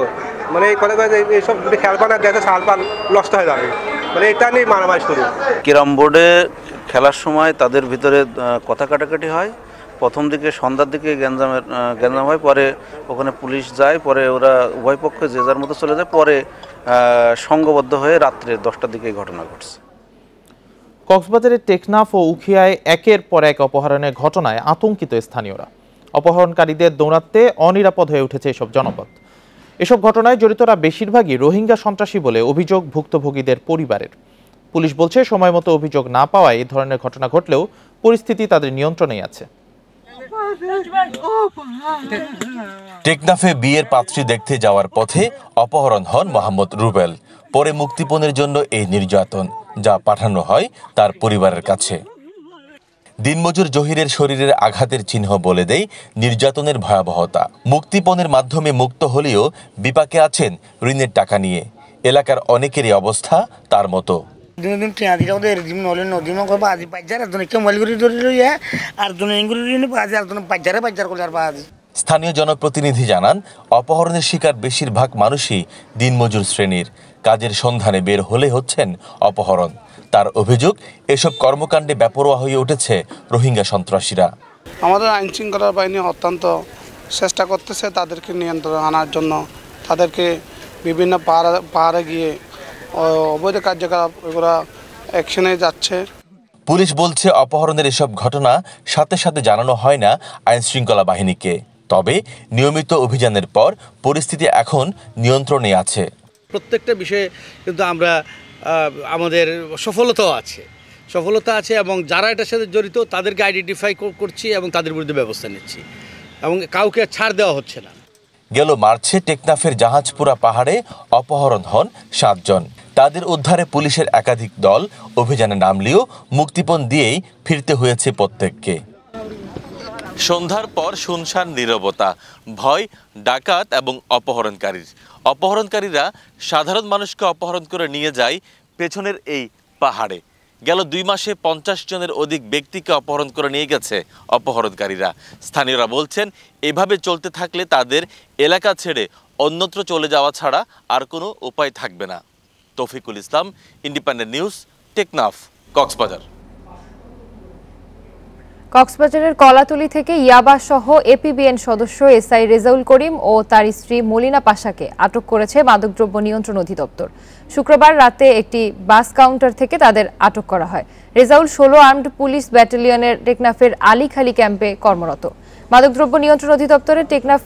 মানে এই কলেজ এইসব গুটি খেলবা না, দেখে সালপাল নষ্ট হয়ে যাবে, মানে এটা নিয়ে মারামারি শুরু। ক্যারাম বোর্ডে খেলার সময় তাদের ভিতরে কথা কাটাকাটি হয়। প্রথম দিকে সন্ধ্যার দিকে গ্যাঞ্জাম হয়, পরে ওখানে পুলিশ যায়, পরে ওরা উভয় পক্ষে যে যার মতো চলে যায়, পরে সংঘবদ্ধ হয়ে রাত্রে 10টার দিকে এই ঘটনা ঘটছে। কক্সবাজারের টেকনাফ ও উখিয়ায় একের পর এক অপহরণের ঘটনায় আতঙ্কিত স্থানীয়রা। অপহরণকারীদের দৌড়াতে অনিরাপদ হয়ে উঠেছে এসব জনপদ। এসব ঘটনায় জড়িতরা বেশিরভাগই রোহিঙ্গা সন্ত্রাসী বলে অভিযোগ ভুক্তভোগীদের পরিবারের। পুলিশ বলছে সময় মতো অভিযোগ না পাওয়ায় এই ধরনের ঘটনা ঘটলেও পরিস্থিতি তাদের নিয়ন্ত্রণেই আছে। টেকনাফে বিয়ের পাত্রী দেখতে যাওয়ার পথে অপহরণ হন মোহাম্মদ রুবেল। পরে মুক্তিপণের জন্য এই নির্যাতন, যা পাঠানো হয় তার পরিবারের কাছে। দিনমজুর জহিরের শরীরের আঘাতের চিহ্ন বলে দেয় নির্যাতনের ভয়াবহতা। মুক্তিপণের মাধ্যমে মুক্ত হলেও বিপাকে আছেন ঋণের টাকা নিয়ে। এলাকার অনেকেরই অবস্থা তার মতো। স্থানীয় জনপ্রতিনিধি জানান, অপহরণের শিকার বেশিরভাগ মানুষই দিনমজুর শ্রেণীর। কাজের সন্ধানে বের হলে হচ্ছেন অপহরণ। তার অভিযোগ, এসব কর্মকাণ্ডে বেপরোয়া হয়ে উঠেছে রোহিঙ্গা সন্ত্রাসীরা। আমাদের আইন শৃঙ্খলা বাহিনী অত্যন্ত চেষ্টা করতেছে তাদেরকে নিয়ন্ত্রণে আনার জন্য। তাদেরকে বিভিন্ন পাহাড়ে গিয়ে অবৈধ কার্যকলাপ এগুলো অ্যাকশনে যাচ্ছে। পুলিশ বলছে অপহরণের এসব ঘটনা সাথে সাথে জানানো হয় না আইন শৃঙ্খলা বাহিনীকে। তবে নিয়মিত অভিযানের পর পরিস্থিতি এখন নিয়ন্ত্রণে আছে। প্রত্যেকটা বিষয়ে কিন্তু আমরা আমাদের সফলতা আছে এবং যারা এটার সাথে জড়িত তাদেরকে আইডেন্টিফাই করছি এবং তাদের বিরুদ্ধে ব্যবস্থা নিচ্ছি এবং কাউকে ছাড় দেওয়া হচ্ছে না। গেল মার্চে টেকনাফের জাহাজপুরা পাহাড়ে অপহরণ হন 7 জন। তাদের উদ্ধারে পুলিশের একাধিক দল অভিযানে নামলেও মুক্তিপণ দিয়েই ফিরতে হয়েছে প্রত্যেককে। সন্ধ্যার পর শুনশান নীরবতা, ভয় ডাকাত এবং অপহরণকারীরা সাধারণ মানুষকে অপহরণ করে নিয়ে যায় পেছনের এই পাহাড়ে। গেল 2 মাসে 50 জনের অধিক ব্যক্তিকে অপহরণ করে নিয়ে গেছে অপহরণকারীরা। স্থানীয়রা বলছেন, এভাবে চলতে থাকলে তাদের এলাকা ছেড়ে অন্যত্র চলে যাওয়া ছাড়া আর কোনো উপায় থাকবে না। তৌফিকুল ইসলাম, ইন্ডিপেন্ডেন্ট নিউজ, টেকনাফ, কক্সবাজার। কক্সবাজারের কলাতলী থেকে ইয়াবা সহ এপিবিএন সদস্য এসআই রেজাউল করিম ও তার স্ত্রী মলিনা পাশাকে আটক করেছে মাদকদ্রব্য নিয়ন্ত্রণ অধিদপ্তর। শুক্রবার রাতে একটি বাস কাউন্টার থেকে তাদের আটক করা হয়। রেজাউল 16 আর্মড পুলিশ ব্যাটালিয়নের টেকনাফের আলীখালী ক্যাম্পে কর্মরত। মাদকদ্রব্য নিয়ন্ত্রণ অধিদপ্তরের টেকনাফ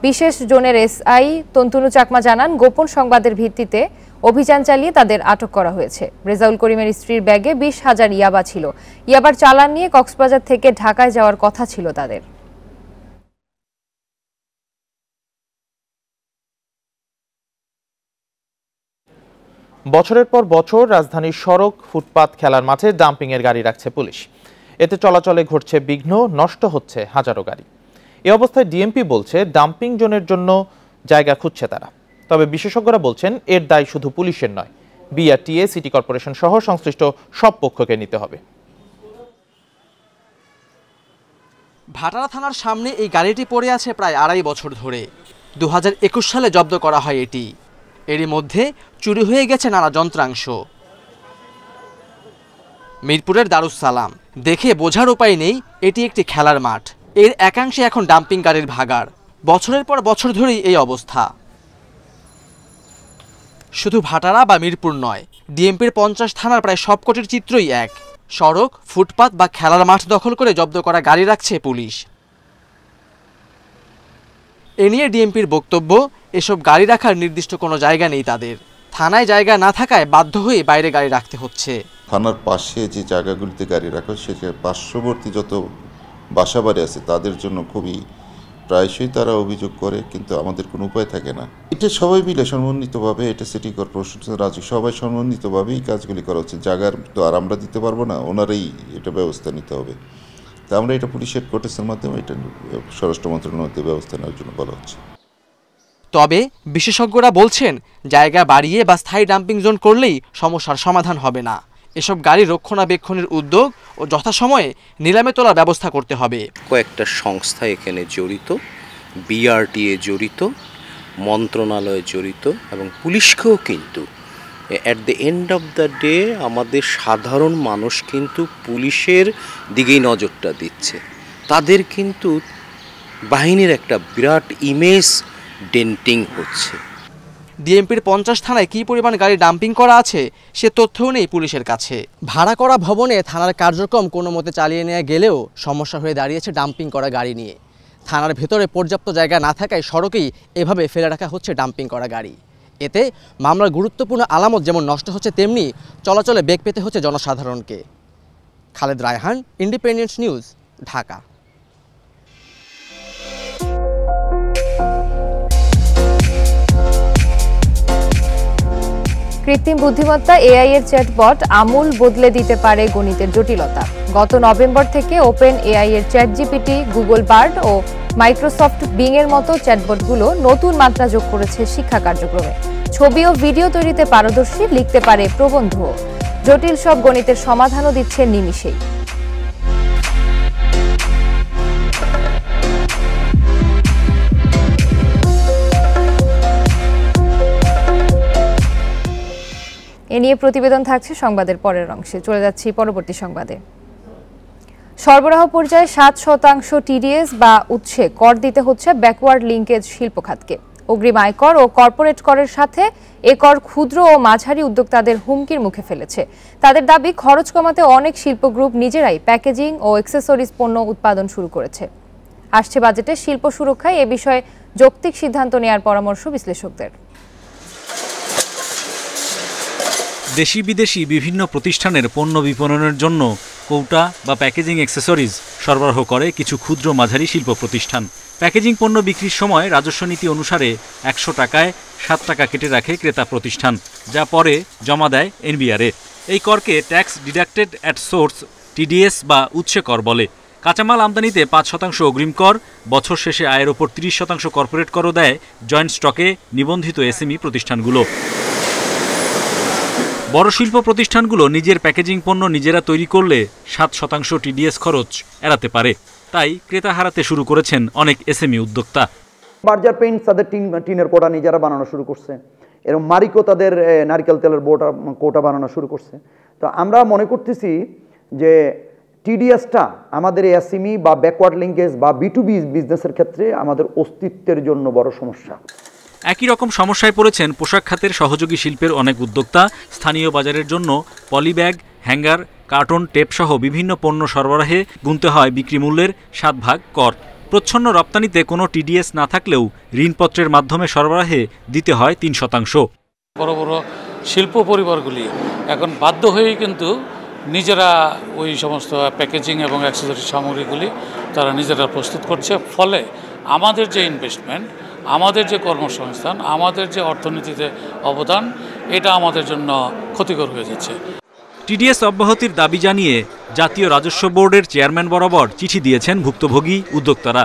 বিশেষ জোনের এসআই তন্তুনু চাকমা জানান, গোপন সংবাদের ভিত্তিতে অভিযান চালিয়ে তাদের আটক করা হয়েছে। রেজাউল করিমের স্ত্রীর ব্যাগে 20,000 ইয়াবা ছিল। ইয়াবার চালান নিয়ে কক্সবাজার থেকে ঢাকায় যাওয়ার কথা ছিল তাদের। বছরের পর বছর রাজধানীর সড়ক, ফুটপাত, খেলার মাঠে ডাম্পিংয়ের গাড়ি রাখছে পুলিশ। এতে চলাচলে ঘটছে বিঘ্ন, নষ্ট হচ্ছে হাজারো গাড়ি। এ অবস্থায় ডিএমপি বলছে ডাম্পিং জোনের জন্য জায়গা খুঁজছে তারা। তবে বিশেষজ্ঞরা বলছেন এর দায় শুধু পুলিশের নয়, বিআরটিএ, সিটি কর্পোরেশন সহ সংশ্লিষ্ট সব পক্ষকে নিতে হবে। ভাটারা থানার সামনে এই গাড়িটি পড়ে আছে প্রায় 2.5 বছর ধরে। 2021 সালে জব্দ করা হয় এটি। এরই মধ্যে চুরি হয়ে গেছে নানা যন্ত্রাংশ। মিরপুরের দারুস সালাম, দেখে বোঝার উপায় নেই এটি একটি খেলার মাঠ। এর একাংশে এখন ডাম্পিং গাড়ির ভাগাড়। বছরের পর বছর ধরেই এই অবস্থা। শুধু ভাটারা বা মিরপুর নয়, ডিএমপির 50 থানার প্রায় সবকটির চিত্রই এক। সড়ক, ফুটপাত বা খেলার মাঠ দখল করে জব্দ করা গাড়ি রাখছে পুলিশ। এ নিয়ে ডিএমপির বক্তব্য, এসব গাড়ি রাখার নির্দিষ্ট কোনো জায়গা নেই তাদের। থানায় জায়গা না থাকায় বাধ্য হয়ে বাইরে গাড়ি রাখতে হচ্ছে। থানার পাশে যে জায়গাগুলিতে গাড়ি রাখা হয়, সেটা পার্শ্ববর্তী যত বাসাবাড়ি আছে তাদের জন্য খুবই প্রায়শই তারা অভিযোগ করে, কিন্তু আমাদের কোনো উপায় থাকে না। এটা সবাই মিলে সমন্বিতভাবে, এটা সিটি কর্পোরেশন, রাজ্য, সবাই সমন্বিতভাবে এই কাজগুলি করা হচ্ছে। জায়গার তো আর আমরা দিতে পারবো না, ওনারাই এটা ব্যবস্থা নিতে হবে। তা আমরা এটা পুলিশ হেডকোয়ার্টার্সের মাধ্যমে এটা স্বরাষ্ট্র মন্ত্রণালয়ের ব্যবস্থা নেওয়ার জন্য বলা হচ্ছে। তবে বিশেষজ্ঞরা বলছেন, জায়গা বাড়িয়ে বা স্থায়ী ডাম্পিং জোন করলেই সমস্যার সমাধান হবে না। এসব গাড়ি রক্ষণাবেক্ষণের উদ্যোগ ও যথাসময়ে নিলামে তোলার ব্যবস্থা করতে হবে। কয়েকটা সংস্থা এখানে জড়িত, বিআরটিএ জড়িত, মন্ত্রণালয় জড়িত এবং পুলিশকেও কিন্তু at the end of the day আমাদের সাধারণ মানুষ কিন্তু পুলিশের দিকেই নজরটা দিচ্ছে। তাদের কিন্তু বাহিনীর একটা বিরাট ইমেজ ডেন্টিং হচ্ছে। ডিএমপির 50 থানায় কী পরিমাণ গাড়ি ডাম্পিং করা আছে সে তথ্যও নেই পুলিশের কাছে। ভাড়া করা ভবনে থানার কার্যক্রম কোনো মতে চালিয়ে নেওয়া গেলেও সমস্যা হয়ে দাঁড়িয়েছে ডাম্পিং করা গাড়ি নিয়ে। থানার ভেতরে পর্যাপ্ত জায়গা না থাকায় সড়কেই এভাবে ফেলে রাখা হচ্ছে ডাম্পিং করা গাড়ি। এতে মামলার গুরুত্বপূর্ণ আলামত যেমন নষ্ট হচ্ছে, তেমনি চলাচলে বেগ পেতে হচ্ছে জনসাধারণকে। Khaled Raihan, independent news, Dhaka. কৃত্রিম বুদ্ধিমত্তা এআই এর চ্যাটবট আমূল বদলে দিতে পারে গণিতের জটিলতা। গত নভেম্বর থেকে ওপেন এআই এর চ্যাটজিপিটি, গুগল বার্ড ও মাইক্রোসফট বিং এর মতো চ্যাটবটগুলো নতুন মাত্রা যোগ করেছে শিক্ষা কার্যক্রমে। ছবি ও ভিডিও তৈরিতে পারদর্শী, লিখতে পারে প্রবন্ধ। জটিল সব গণিতের সমাধানও দিচ্ছে নিমিষেই। এ নিয়ে প্রতিবেদন থাকছে সংবাদের পরের অংশে। চলে যাচ্ছি পরবর্তী সংবাদে। সরবরাহ পর্যায়ে 7% টিডিএস বা উৎসে কর দিতে হচ্ছে ব্যাকওয়ার্ড লিঙ্কেজ শিল্প খাতকে। অগ্রিম আয়কর ও কর্পোরেট করের সাথে এ কর ক্ষুদ্র ও মাঝারি উদ্যোক্তাদের হুমকির মুখে ফেলেছে। তাদের দাবি, খরচ কমাতে অনেক শিল্প গ্রুপ নিজেরাই প্যাকেজিং ও অ্যাক্সেসরিজ পণ্য উৎপাদন শুরু করেছে। আসছে বাজেটে শিল্প সুরক্ষায় এ বিষয়ে যৌক্তিক সিদ্ধান্ত নেওয়ার পরামর্শ বিশ্লেষকদের। দেশি বিদেশি বিভিন্ন প্রতিষ্ঠানের পণ্য বিপণনের জন্য কৌটা বা প্যাকেজিং অ্যাক্সেসরিজ সরবরাহ করে কিছু ক্ষুদ্র মাঝারি শিল্প প্রতিষ্ঠান। প্যাকেজিং পণ্য বিক্রির সময় রাজস্ব নীতি অনুসারে 100 টাকায় 7 টাকা কেটে রাখে ক্রেতা প্রতিষ্ঠান, যা পরে জমা দেয় এনবিআরে। এই করকে tax deducted at source, TDS বা উৎসে কর বলে। কাঁচামাল আমদানিতে 5% অগ্রিম কর, বছর শেষে আয়ের ওপর 30% কর্পোরেট করও দেয় জয়েন্ট স্টকে নিবন্ধিত এসএমই প্রতিষ্ঠানগুলো। বড় শিল্প প্রতিষ্ঠানগুলো নিজের প্যাকেজিং পণ্য নিজেরা তৈরি করলে 7% টিডিএস খরচ এড়াতে পারে। তাই ক্রেতা হারাতে শুরু করেছেন অনেক এসএমই উদ্যোক্তা। বার্জার পেইন্টস তাদের টিনের কোটা নিজেরা বানানো শুরু করছে, এরকম মারিকো তাদের নারকেল তেলের কোটা বানানো শুরু করছে। তো আমরা মনে করতেছি যে টিডিএসটা আমাদের এসএমই বা ব্যাকওয়ার্ড লিঙ্কেজ বা B2B বিজনেসের ক্ষেত্রে আমাদের অস্তিত্বের জন্য বড় সমস্যা। একই রকম সমস্যায় পড়েছেন পোশাক খাতের সহযোগী শিল্পের অনেক উদ্যোক্তা। স্থানীয় বাজারের জন্য পলিব্যাগ, হ্যাঙ্গার, কার্টন, টেপ সহ বিভিন্ন পণ্য সরবরাহে গুনতে হয় বিক্রি মূল্যের 7 ভাগ কর। প্রচ্ছন্ন রপ্তানিতে কোনো টিডিএস না থাকলেও ঋণপত্রের মাধ্যমে সরবরাহে দিতে হয় 3%। বড় বড় শিল্প পরিবারগুলি এখন বাধ্য হয়েই কিন্তু নিজেরা ওই সমস্ত প্যাকেজিং এবং অ্যাক্সেসরি সামগ্রীগুলি তারা নিজেরা প্রস্তুত করছে। ফলে আমাদের যে ইনভেস্টমেন্ট, আমাদের যে কর্মসংস্থান, আমাদের যে অর্থনীতিতে অবদান, এটা আমাদের জন্য ক্ষতিকর হয়ে যাচ্ছে। টিডিএস অব্যাহতির দাবি জানিয়ে জাতীয় রাজস্ব বোর্ডের চেয়ারম্যান বরাবর চিঠি দিয়েছেন ভুক্তভোগী উদ্যোক্তারা।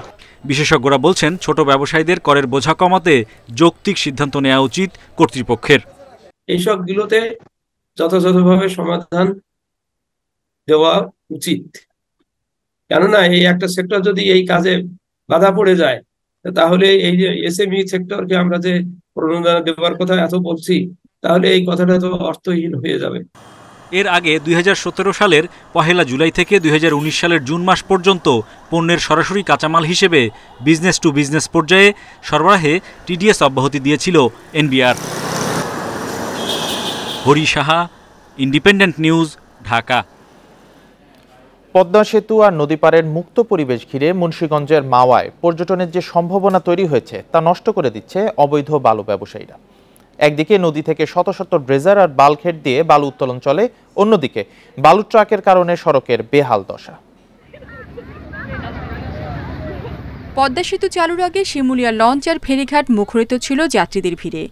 বিশেষজ্ঞরা বলছেন ছোট ব্যবসায়ীদের করের বোঝা কমাতে যৌক্তিক সিদ্ধান্ত নেওয়া উচিত কর্তৃপক্ষের। এইসবগুলোতে যথাযথভাবে সমাধান দেওয়া উচিত, কেননা এই একটা সেক্টর যদি এই কাজে বাধা পড়ে যায় তাহলে এই যে এসএমই সেক্টরকে আমরা যে প্রণোদনা দেওয়ার কথা এত বলছি, তাহলে এই কথাটা তো অর্থহীন হয়ে যাবে। এর আগে 2017 সালের 1 জুলাই থেকে 2019 সালের জুন মাস পর্যন্ত পণ্যের সরাসরি কাঁচামাল হিসেবে বিজনেস টু বিজনেস পর্যায়ে সরবরাহে টিডিএস অব্যাহতি দিয়েছিল NBR. Hari Saha, independent news, Dhaka. Padma সেতু আর নদী পাড়ের মুক্ত পরিবেশ ঘিরে মুন্সিগঞ্জের মাওয়ায় পর্যটনের যে সম্ভাবনা তৈরি হয়েছে তা নষ্ট করে দিচ্ছে অবৈধ বালু ব্যবসায়ীরা। একদিকে নদী থেকে শত শত ড্রেজার আর বাল্কহেড দিয়ে বালু উত্তোলন চলে, অন্যদিকে বালু ট্রাকের কারণে সড়কের বেহাল দশা। পদ্মা সেতু চালুর আগে শিমুলিয়া লঞ্চ আর ফেরিঘাট মুখরিত ছিল যাত্রীদের ভিড়ে।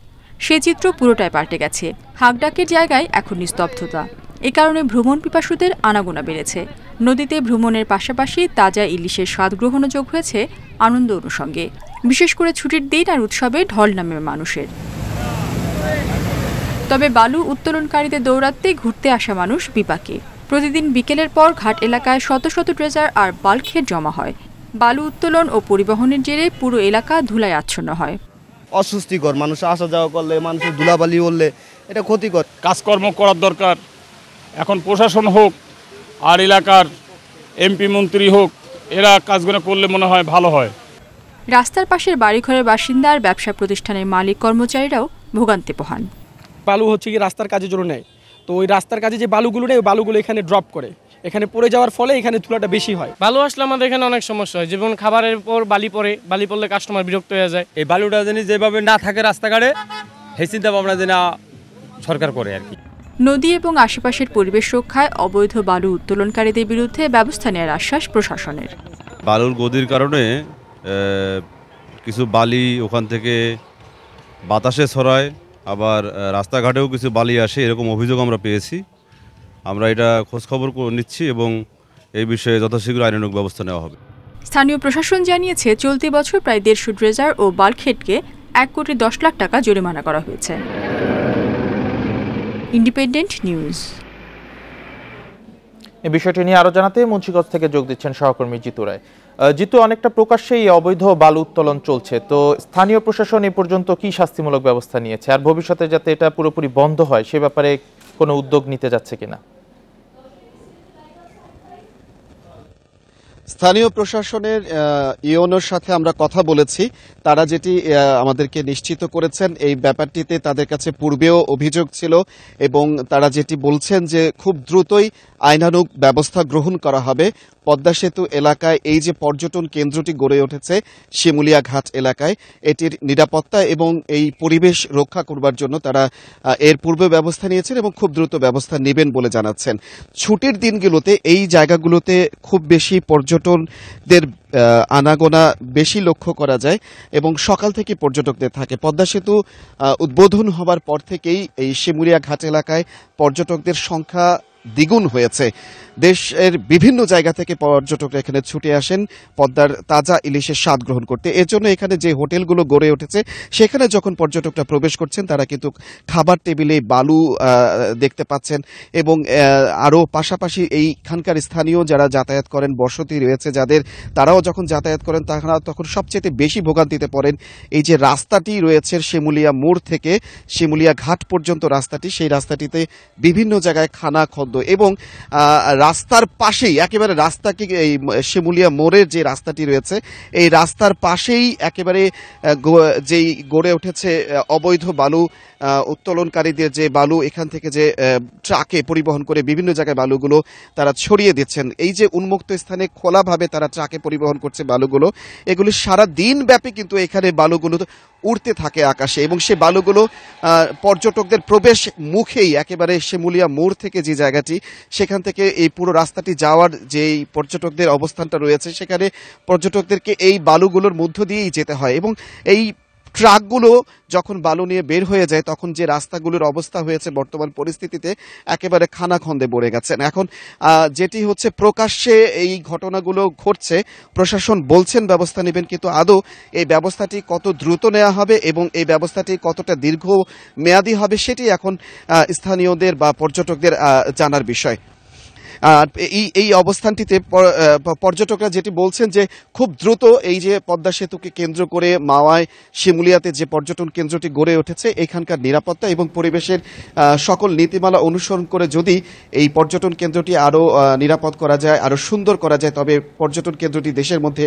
সে চিত্র পুরোটাই পাল্টে গেছে। হাঁকডাকের জায়গায় এখন নিস্তব্ধতা। এ কারণে ভ্রমণ পিপাসুদের আনাগোনা বেড়েছে। নদীতে ভ্রমণের পাশাপাশি তাজা ইলিশের স্বাদ গ্রহণও যোগ হয়েছে আনন্দ অনুষঙ্গে। বিশেষ করে ছুটির দিন আর উৎসবে ঢল নামে মানুষের। তবে বালু উত্তোলনকারীদের দৌড়াতে ঘুরতে আসা মানুষ বিপাকে। প্রতিদিন বিকেলের পর ঘাট এলাকায় শত শত ড্রেজার আর বাল্কহেড জমা হয়। বালু উত্তোলন ও পরিবহনের জেরে পুরো এলাকা ধুলায় আচ্ছন্ন হয়। অস্বস্তিকর, মানুষ আসা যাওয়া করলে, মানুষের ধুলাবালি উঠলে এটা ক্ষতিকর। কাজকর্ম করার দরকার। এখন প্রশাসন হোক আর এলাকার এমপি মন্ত্রী হোক, এরা কাজগুলো করলে মনে হয় ভালো হয়। রাস্তার পাশের বাড়িঘরের বাসিন্দা আর ব্যবসা প্রতিষ্ঠানের মালিক কর্মচারীরাও ভোগান্তি পোহান। বালু হচ্ছে কি রাস্তার কাজের জন্য নেয়, তো ওই রাস্তার কাজে যে বালুগুলো নেয়, ওই বালুগুলো এখানে ড্রপ করে, এখানে পড়ে যাওয়ার ফলে এখানে ধুলাটা বেশি হয়। বালু আসলে আমাদের এখানে অনেক সমস্যা হয়, যেমন খাবারের পর বালি পড়লে কাস্টমার বিরক্ত হয়ে যায়। এই বালুটা যেন যেভাবে না থাকে রাস্তাঘাটে, সেই চিন্তা ভাবনা যেন সরকার করে আর কি। নদী এবং আশেপাশের পরিবেশ রক্ষায় অবৈধ বালু উত্তোলনকারীদের বিরুদ্ধে ব্যবস্থা নেওয়ার আশ্বাস প্রশাসনের। বালুর গদির কারণে কিছু বালি ওখান থেকে বাতাসে ছড়ায়, আবার রাস্তাঘাটেও কিছু বালি আসে, এরকম অভিযোগ আমরা পেয়েছি। আমরা এটা খোঁজখবর নিচ্ছি এবং এই বিষয়ে যথাশীঘ্র আইনানুগ ব্যবস্থা নেওয়া হবে। স্থানীয় প্রশাসন জানিয়েছে চলতি বছর প্রায় 150 ড্রেজার ও বাল্কহেডকে 1,10 লাখ টাকা জরিমানা করা হয়েছে। Independent News. এই বিষয়টি নিয়ে আরো জানাতে মুন্সিগঞ্জ থেকে যোগ দিচ্ছেন সহকর্মী জিতু রায়। জিতু, অনেকটা প্রকাশ্যেই অবৈধ বালু উত্তোলন চলছে, তো স্থানীয় প্রশাসন এ পর্যন্ত কি শাস্তিমূলক ব্যবস্থা নিয়েছে, আর ভবিষ্যতে যাতে এটা পুরোপুরি বন্ধ হয় সে ব্যাপারে কোনো উদ্যোগ নিতে যাচ্ছে কিনা? স্থানীয় প্রশাসনের ইওনোর সাথে আমরা কথা বলেছি। তারা যেটি আমাদেরকে নিশ্চিত করেছেন, এই ব্যাপারটিতে তাদের কাছে পূর্বেও অভিযোগ ছিল এবং তারা যেটি বলছেন যে খুব দ্রুতই আইনানুগ ব্যবস্থা গ্রহণ করা হবে। পদ্মা সেতু এলাকায় এই যে পর্যটন কেন্দ্রটি গড়ে উঠেছে শিমুলিয়া ঘাট এলাকায়, এটির নিরাপত্তা এবং এই পরিবেশ রক্ষা করবার জন্য তারা এর পূর্বে ব্যবস্থা নিয়েছেন এবং খুব দ্রুত ব্যবস্থা নেবেন বলে জানাচ্ছেন। ছুটির দিনগুলোতে এই জায়গাগুলোতে খুব বেশি পর্যটকদের আনাগোনা বেশি লক্ষ্য করা যায় এবং সকাল থেকে পর্যটকদের থাকে। পদ্মা সেতু উদ্বোধন হবার পর থেকেই এই শিমুলিয়া ঘাট এলাকায় পর্যটকদের সংখ্যা দ্বিগুণ হয়েছে। দেশের বিভিন্ন জায়গা থেকে পর্যটকরা এখানে ছুটে আসেন পদ্মার তাজা ইলিশের স্বাদ গ্রহণ করতে। এর জন্য এখানে যে হোটেলগুলো গড়ে উঠেছে সেখানে যখন পর্যটকরা প্রবেশ করছেন তারা কিন্তু খাবার টেবিলে বালু দেখতে পাচ্ছেন এবং আরও পাশাপাশি এইখানকার স্থানীয় যারা যাতায়াত করেন, বসতি রয়েছে যাদের, তারাও যখন যাতায়াত করেন তারা তখন সবচেয়ে বেশি ভোগান্তিতে পড়েন। এই যে রাস্তাটি রয়েছে শিমুলিয়া মোড় থেকে শিমুলিয়া ঘাট পর্যন্ত রাস্তাটি, সেই রাস্তাটিতে বিভিন্ন জায়গায় খানা খন্দ এবং রাস্তার পাশেই একেবারে রাস্তাকে এই শিমুলিয়া মোড়ের যে রাস্তাটি রয়েছে এই রাস্তার পাশেই একেবারে যেই গড়ে উঠেছে অবৈধ বালু উত্তোলনকারীদের যে বালু এখান থেকে যে ট্রাকে পরিবহন করে বিভিন্ন জায়গায় বালুগুলো তারা ছড়িয়ে দিচ্ছেন। এই যে উন্মুক্ত স্থানে খোলাভাবে তারা ট্রাকে পরিবহন করছে বালুগুলো, এগুলি সারা দিন ব্যাপী কিন্তু এখানে বালুগুলো উড়তে থাকে আকাশে এবং সে বালুগুলো পর্যটকদের প্রবেশ মুখেই একেবারে শিমুলিয়া মোড় থেকে যে জায়গাটি সেখান থেকে এই পুরো রাস্তাটি যাওয়ার যেই পর্যটকদের অবস্থানটা রয়েছে সেখানে পর্যটকদেরকে এই বালুগুলোর মধ্য দিয়েই যেতে হয় এবং এই ট্রাকগুলো যখন বালু নিয়ে বের হয়ে যায় তখন যে রাস্তাগুলোর অবস্থা হয়েছে বর্তমান পরিস্থিতিতে একেবারে খানাখন্দে ভরে গেছেন। এখন যেটি হচ্ছে প্রকাশ্যে এই ঘটনাগুলো ঘটছে, প্রশাসন বলছেন ব্যবস্থা নেবেন, কিন্তু আদৌ এই ব্যবস্থাটি কত দ্রুত নেওয়া হবে এবং এই ব্যবস্থাটি কতটা দীর্ঘ মেয়াদী হবে সেটি এখন স্থানীয়দের বা পর্যটকদের জানার বিষয়। এই অবস্থানটিতে পর্যটকরা যেটি বলছেন যে খুব দ্রুত এই যে পদ্মা সেতুকে কেন্দ্র করে মাওয়ায় শিমুলিয়াতে যে পর্যটন কেন্দ্রটি গড়ে উঠেছে এখানকার নিরাপত্তা এবং পরিবেশের সকল নীতিমালা অনুসরণ করে যদি এই পর্যটন কেন্দ্রটি আরও নিরাপদ করা যায়, আরও সুন্দর করা যায়, তবে পর্যটন কেন্দ্রটি দেশের মধ্যে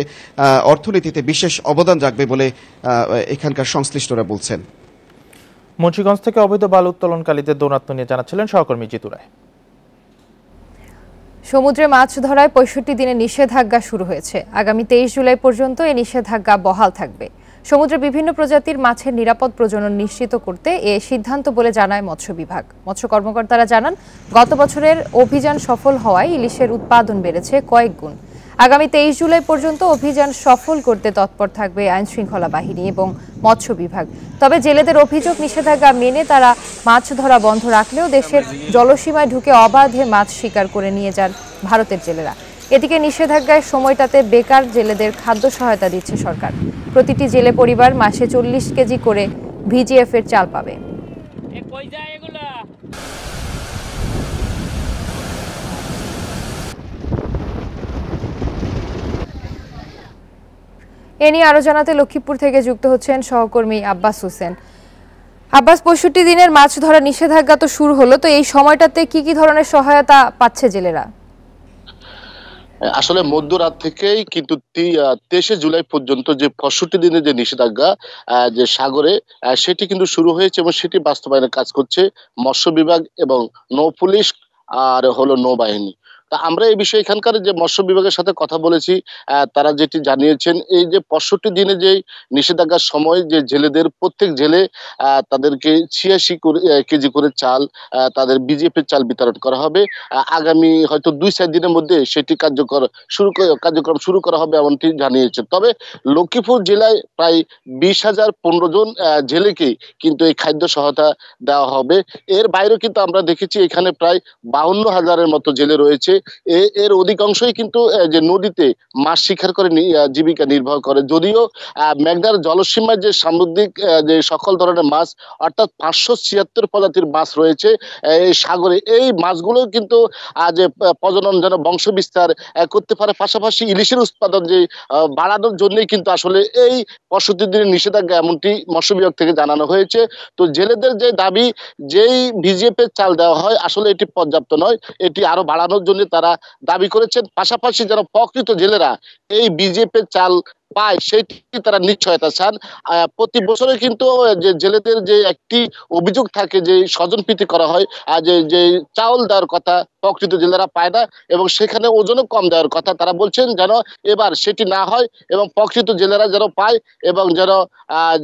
অর্থনীতিতে বিশেষ অবদান রাখবে বলে এখানকার সংশ্লিষ্টরা বলছেন। মুন্সিগঞ্জ থেকে অবৈধ বালু উত্তোলনকারীদের দৌরাত্ম্য নিয়ে জানাচ্ছিলেন সহকর্মী জিতু রায়। সমুদ্রে মাছ ধরায় ৬৫ দিনের নিষেধাজ্ঞা শুরু হয়েছে। আগামী ২৩ জুলাই পর্যন্ত এই নিষেধাজ্ঞা বহাল থাকবে। সমুদ্রে বিভিন্ন প্রজাতির মাছের নিরাপদ প্রজনন নিশ্চিত করতে এ সিদ্ধান্ত বলে জানায় মৎস্য বিভাগ। মৎস্য কর্মকর্তারা জানান, গত বছরের অভিযান সফল হওয়ায় ইলিশের উৎপাদন বেড়েছে কয়েক গুণ। আগামী ২৩ জুলাই পর্যন্ত অভিযান সফল করতে তৎপর থাকবে আইনশৃঙ্খলা বাহিনী এবং মৎস্য বিভাগ। তবে জেলেদের অভিযোগ, নিষেধাজ্ঞা মেনে তারা মাছ ধরা বন্ধ রাখলেও দেশের জলসীমায় ঢুকে অবাধে মাছ শিকার করে নিয়ে যান ভারতের জেলেরা। এদিকে নিষেধাজ্ঞায় সময়টাতে বেকার জেলেদের খাদ্য সহায়তা দিচ্ছে সরকার। প্রতিটি জেলে পরিবার মাসে ৪০ কেজি করে ভিজিএফ এর চাল পাবে। এ নিয়ে আরো জানাতে লক্ষ্মীপুর থেকে যুক্ত হচ্ছেন সহকর্মী আব্বাস হোসেন। আব্বাস, ৬৫ দিনের মাছ ধরা নিষেধাজ্ঞা তো শুরু হলো, তো এই সময়টাতে কি কি ধরনের সহায়তা পাচ্ছে জেলেরা? আসলে মধ্যরাত থেকেই কিন্তু ২৩ জুলাই পর্যন্ত যে ৬৫ দিনের যে নিষেধাজ্ঞা যে সাগরে সেটি কিন্তু শুরু হয়েছে এবং সেটি বাস্তবায়নের কাজ করছে মৎস্য বিভাগ এবং নৌ পুলিশ আর হলো নৌবাহিনী। তা আমরা এই বিষয়ে এখানকার যে মৎস্য বিভাগের সাথে কথা বলেছি, তারা যেটি জানিয়েছেন এই যে ৬৫ দিনে যে নিষেধাজ্ঞার সময় যে জেলেদের প্রত্যেক জেলে তাদেরকে ৮৬ কেজি করে চাল, তাদের বিজেপির চাল বিতরণ করা হবে। আগামী হয়তো ২-৪ দিনের মধ্যে সেটি কার্যক্রম শুরু করা হবে এমনটি জানিয়েছে। তবে লক্ষ্মীপুর জেলায় প্রায় ২০,০১৫ জন জেলেকে কিন্তু এই খাদ্য সহায়তা দেওয়া হবে। এর বাইরেও কিন্তু আমরা দেখেছি এখানে প্রায় ৫২,০০০-এর মতো জেলে রয়েছে। এর অধিকাংশই কিন্তু যে নদীতে মাছ শিকার করে জীবিকা নির্বাহ করে। যদিও মেঘনার জলসীমায় যে সামুদ্রিক যে সকল ধরনের মাছ অর্থাৎ ৫৭৬ প্রজাতির মাছ রয়েছে এই সাগরে, এই মাছগুলো কিন্তু যে প্রজনন যেন বংশ বিস্তার করতে পারে, পাশাপাশি ইলিশের উৎপাদন যে বাড়ানোর জন্যই কিন্তু আসলে এই ৬৫ দিনের নিষেধাজ্ঞা এমনটি মৎস্য বিভাগ থেকে জানানো হয়েছে। তো জেলেদের যে দাবি, যেই ভিজিএফ এর চাল দেওয়া হয় আসলে এটি পর্যাপ্ত নয়, এটি আরো বাড়ানোর জন্য তারা দাবি করেছেন। পাশাপাশি যারা প্রকৃত জেলেরা এই বিজেপি চাল পায় সেটি তারা নিশ্চয়তা চান। প্রতি বছরে কিন্তু যে জেলেদের যে একটি অভিযোগ থাকে যে স্বজনপ্রীতি করা হয়, যে চাউল দেওয়ার কথা প্রকৃত জেলেরা পায় না এবং সেখানে ওজনও কম দেওয়ার কথা। তারা বলছেন যেন এবার সেটি না হয় এবং প্রকৃত জেলেরা যেন পায় এবং যেন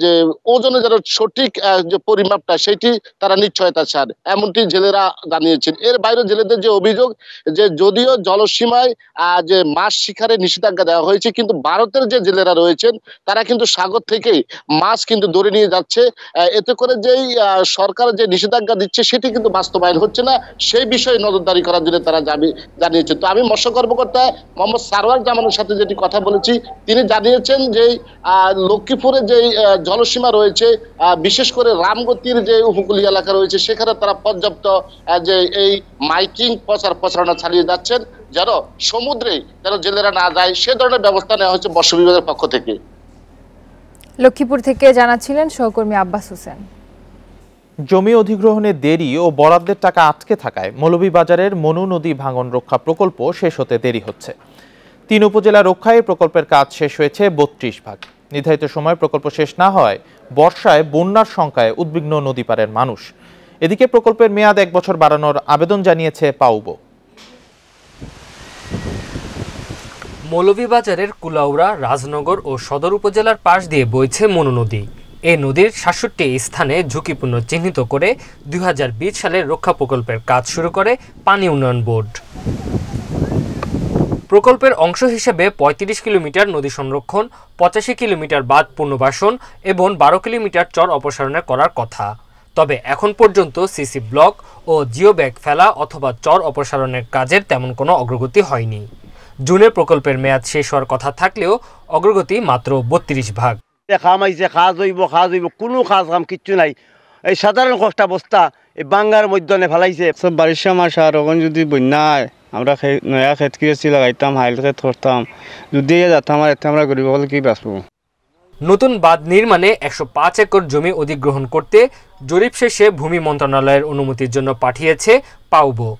যে ওজনে যেন সঠিক যে পরিমাপটা সেটি তারা নিশ্চয়তা চান, এমনটি জেলেরা জানিয়েছেন। এর বাইরে জেলেদের যে অভিযোগ যে যদিও জলসীমায় যে মাছ শিকারে নিষেধাজ্ঞা দেওয়া হয়েছে, কিন্তু ভারতের যে জেলেরা রয়েছেন তারা কিন্তু সাগর থেকে মাছ কিন্তু ধরে নিয়ে যাচ্ছে। এতে করে যেই সরকার যে নিষেধাজ্ঞা দিচ্ছে সেটি কিন্তু বাস্তবায়ন হচ্ছে না, সেই বিষয়ে নজরদারি করা করার জন্য তারা জানিয়েছে। তো আমি মৎস্য কর্মকর্তা মোহাম্মদ সারওয়ার জামানের সাথে যেটি কথা বলেছি, তিনি জানিয়েছেন যে লক্ষ্মীপুরে যে জলসীমা রয়েছে, বিশেষ করে রামগতির যে উপকূলীয় এলাকা রয়েছে, সেখানে তারা পর্যাপ্ত যে এই মাইকিং প্রচারণা চালিয়ে যাচ্ছেন, যেন সমুদ্রে যেন জেলেরা না যায় সে ধরনের ব্যবস্থা নেওয়া হয়েছে মৎস্য বিভাগের পক্ষ থেকে। লক্ষ্মীপুর থেকে জানাচ্ছিলেন সহকর্মী আব্বাস হোসেন। জমি অধিগ্রহণে দেরি ও বরাদ্দের টাকা আটকে থাকায় মৌলভীবাজারের মনু নদী ভাঙন রক্ষা প্রকল্প শেষ হতে দেরি হচ্ছে। 3 উপজেলা রক্ষায় প্রকল্পের কাজ শেষ হয়েছে 32%। নির্ধারিত সময় প্রকল্প শেষ না হয় বর্ষায় বন্যার শঙ্কায় উদ্বিগ্ন নদীপাড়ের মানুষ। এদিকে প্রকল্পের মেয়াদ 1 বছর বাড়ানোর আবেদন জানিয়েছে পাউবো। মৌলভীবাজারের কুলাউড়া, রাজনগর ও সদর উপজেলার পাশ দিয়ে বইছে মনু নদী। এই নদীর 67 স্থানে ঝুঁকিপূর্ণ চিহ্নিত করে 2020 সালে রক্ষা প্রকল্পের কাজ শুরু করে পানি উন্নয়ন বোর্ড। প্রকল্পের অংশ হিসেবে 35 কিলোমিটার নদী সংরক্ষণ, 85 কিলোমিটার বাঁধ পুনর্বাসন এবং 12 কিলোমিটার চর অপসারণের করার কথা। তবে এখন পর্যন্ত সিসি ব্লক ও জিও ব্যাগ ফেলা অথবা চর অপসারণের কাজের তেমন কোনো অগ্রগতি হয়নি। জুনে প্রকল্পের মেয়াদ শেষ হওয়ার কথা থাকলেও অগ্রগতি মাত্র 32%। কাজ হইব কোনো কাজ কাম কিচ্ছু নাই। এই সাধারণ কষ্টা বস্তা এই বাঙ্গার মধ্যে ফেলাইছে। সব বারিশা মাস আর এখন যদি বন্যায় আমরা নয়া ক্ষেত কিনেছি লাগাইতাম, হাইল ক্ষেত করতাম, যদি যেতাম আর এতে আমরা গরিব হলে কি বাঁচবো। নতুন বাঁধ নির্মাণে 105 একর জমি অধিগ্রহণ করতে জরিপ শেষে ভূমি মন্ত্রণালয়ের অনুমতির জন্য পাঠিয়েছে পাউবো।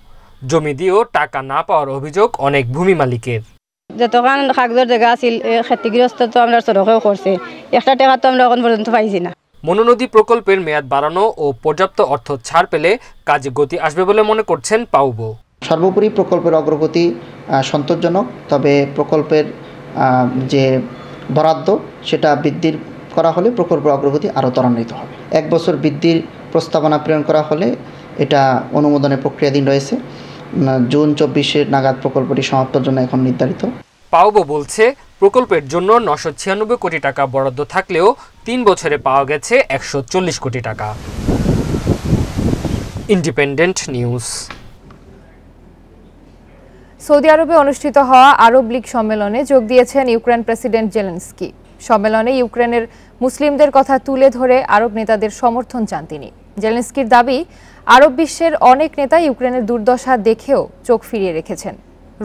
জমি দিয়েও টাকা না পাওয়ার অভিযোগ অনেক ভূমি মালিকের। যতক্ষণ কাগজের জায়গা আছিল ক্ষতিগ্রস্ত তো আমরা সড়কেও করছে, একটা টাকা তো আমরা এখন পর্যন্ত পাইছি না। মনু নদী প্রকল্পের মেয়াদ বাড়ানো ও পর্যাপ্ত অর্থ ছাড় পেলে কাজে গতি আসবে বলে মনে করছেন পাউবো। সর্বোপরি প্রকল্পের অগ্রগতি সন্তোষজনক, তবে প্রকল্পের যে বরাদ্দ সেটা বৃদ্ধি করা হলে প্রকল্পের অগ্রগতি আরও ত্বরান্বিত হবে। 1 বছর বৃদ্ধির প্রস্তাবনা প্রেরণ করা হলে এটা অনুমোদনের প্রক্রিয়াধীন রয়েছে। জুন 24 নাগাদ প্রকল্পটি সমাপ্তির জন্য এখন নির্ধারিত। পাউবো বলছে প্রকল্পের জন্য 996 কোটি টাকা বরাদ্দ থাকলেও 3 বছরে পাওয়া গেছে 140 কোটি টাকা। Independent news. সৌদি আরবে অনুষ্ঠিত হওয়া আরব লীগ সম্মেলনে যোগ দিয়েছেন ইউক্রেন প্রেসিডেন্ট জেলেনস্কি। সম্মেলনে ইউক্রেনের মুসলিমদের কথা তুলে ধরে আরব নেতাদের সমর্থন চান তিনি। জেলেনস্কির দাবি, আরব বিশ্বের অনেক নেতা ইউক্রেনের দুর্দশা দেখেও চোখ ফিরিয়ে রেখেছেন।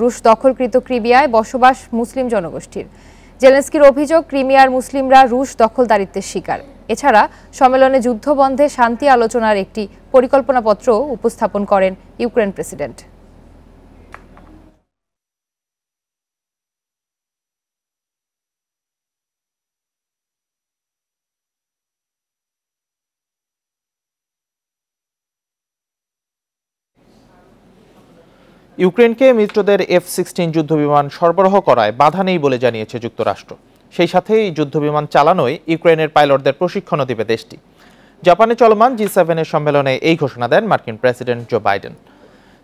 রুশ দখলকৃত ক্রিমিয়ায় বসবাস মুসলিম জনগোষ্ঠীর। জেলেনস্কির অভিযোগ, ক্রিমিয়ার মুসলিমরা রুশ দখলদারিত্বের শিকার। এছাড়া সম্মেলনে যুদ্ধবন্ধে শান্তি আলোচনার একটি পরিকল্পনাপত্র উপস্থাপন করেন ইউক্রেন প্রেসিডেন্ট। ইউক্রেনকে মিত্রদের F-16 যুদ্ধবিমান সরবরাহ করায় বাধা নেই বলে জানিয়েছে যুক্তরাষ্ট্র। সেই সাথে এই যুদ্ধবিমান চালানোয় ইউক্রেনের পাইলটদের প্রশিক্ষণও দেবে দেশটি। জাপানে চলমান G7 সম্মেলনে এই ঘোষণা দেন মার্কিন প্রেসিডেন্ট জো বাইডেন।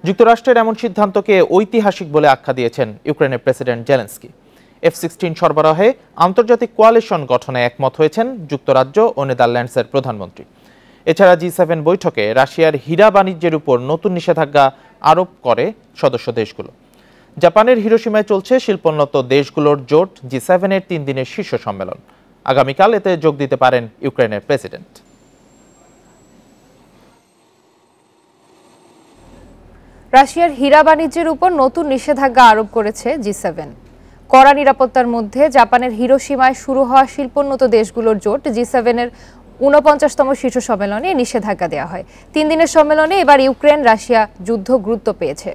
যুক্তরাষ্ট্রের এমন সিদ্ধান্তকে ঐতিহাসিক বলে আখ্যা দিয়েছেন ইউক্রেনের প্রেসিডেন্ট জেলেনস্কি। F-16 সরবরাহে আন্তর্জাতিক কোয়ালিশন গঠনে একমত হয়েছেন যুক্তরাজ্য ও নেদারল্যান্ডসের প্রধানমন্ত্রী। এছাড়া G7 বৈঠকে রাশিয়ার হীরা বাণিজ্যের উপর নতুন নিষেধাজ্ঞা আরোপ করে সদস্য দেশগুলো। জাপানের হিরোশিমায় চলছে শিল্পোন্নত দেশগুলোর জোট G7 3 দিনের শীর্ষ সম্মেলন। আগামীকাল এতে যোগ দিতে পারেন ইউক্রেনের প্রেসিডেন্ট। রাশিয়ার হীরা বাণিজ্যের উপর নতুন নিষেধাজ্ঞা আরোপ করেছে G7। কড়া নিরাপত্তার মধ্যে জাপানের হিরোশিমায় শুরু হওয়া শিল্পোন্নত দেশগুলোর জোট G7 49তম শীর্ষ সম্মেলনে নিষেধাজ্ঞা দেওয়া হয়। 3 দিনের সম্মেলনে এবার ইউক্রেন রাশিয়া যুদ্ধ গুরুত্ব পেয়েছে।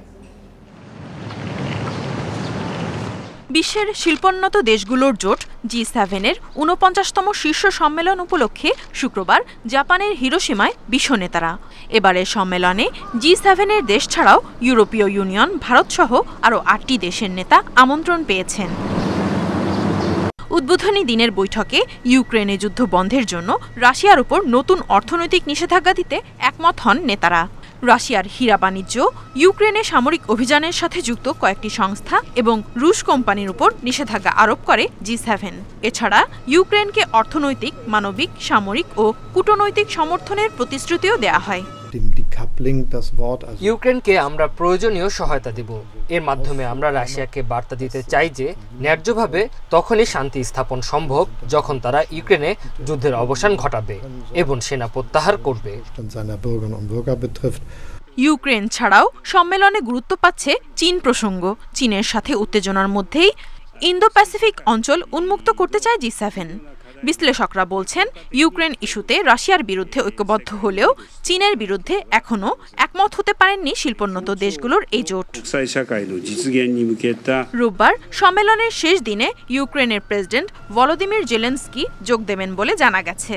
বিশ্বের শিল্পোন্নত দেশগুলোর জোট G7 49তম শীর্ষ সম্মেলন উপলক্ষে শুক্রবার জাপানের হিরোশিমায় বিশ্ব নেতারা। এবারের সম্মেলনে G7 দেশ ছাড়াও ইউরোপীয় ইউনিয়ন, ভারতসহ আরও 8টি দেশের নেতা আমন্ত্রণ পেয়েছেন। উদ্বোধনী দিনের বৈঠকে ইউক্রেনে যুদ্ধ বন্ধের জন্য রাশিয়ার উপর নতুন অর্থনৈতিক নিষেধাজ্ঞা দিতে একমত হন নেতারা। রাশিয়ার হীরা বাণিজ্য, ইউক্রেনে সামরিক অভিযানের সাথে যুক্ত কয়েকটি সংস্থা এবং রুশ কোম্পানির উপর নিষেধাজ্ঞা আরোপ করে G7। এছাড়া ইউক্রেনকে অর্থনৈতিক, মানবিক, সামরিক ও কূটনৈতিক সমর্থনের প্রতিশ্রুতিও দেয়া হয়। ইউক্রেনকে আমরা প্রয়োজনীয় সহায়তা দিব। এর মাধ্যমে আমরা রাশিয়াকে বার্তা দিতে চাই যে ন্যায্যভাবে তখনই শান্তি স্থাপন সম্ভব যখন তারা ইউক্রেনে যুদ্ধের অবসান ঘটাবে এবং সেনা প্রত্যাহার করবে। ইউক্রেন ছাড়াও সম্মেলনে গুরুত্ব পাচ্ছে চীন প্রসঙ্গ। চীনের সাথে উত্তেজনার মধ্যেই ইন্দো প্যাসিফিক অঞ্চল উন্মুক্ত করতে চায় G7। বিশ্লেষকরা বলছেন ইউক্রেন ইস্যুতে রাশিয়ার বিরুদ্ধে ঐক্যবদ্ধ হলেও চীনের বিরুদ্ধে এখনও একমত হতে পারেননি শিল্পোন্নত দেশগুলোর এই জোট। রোববার সম্মেলনের শেষ দিনে ইউক্রেনের প্রেসিডেন্ট ভলোদিমির জেলেনস্কি যোগ দেবেন বলে জানা গেছে।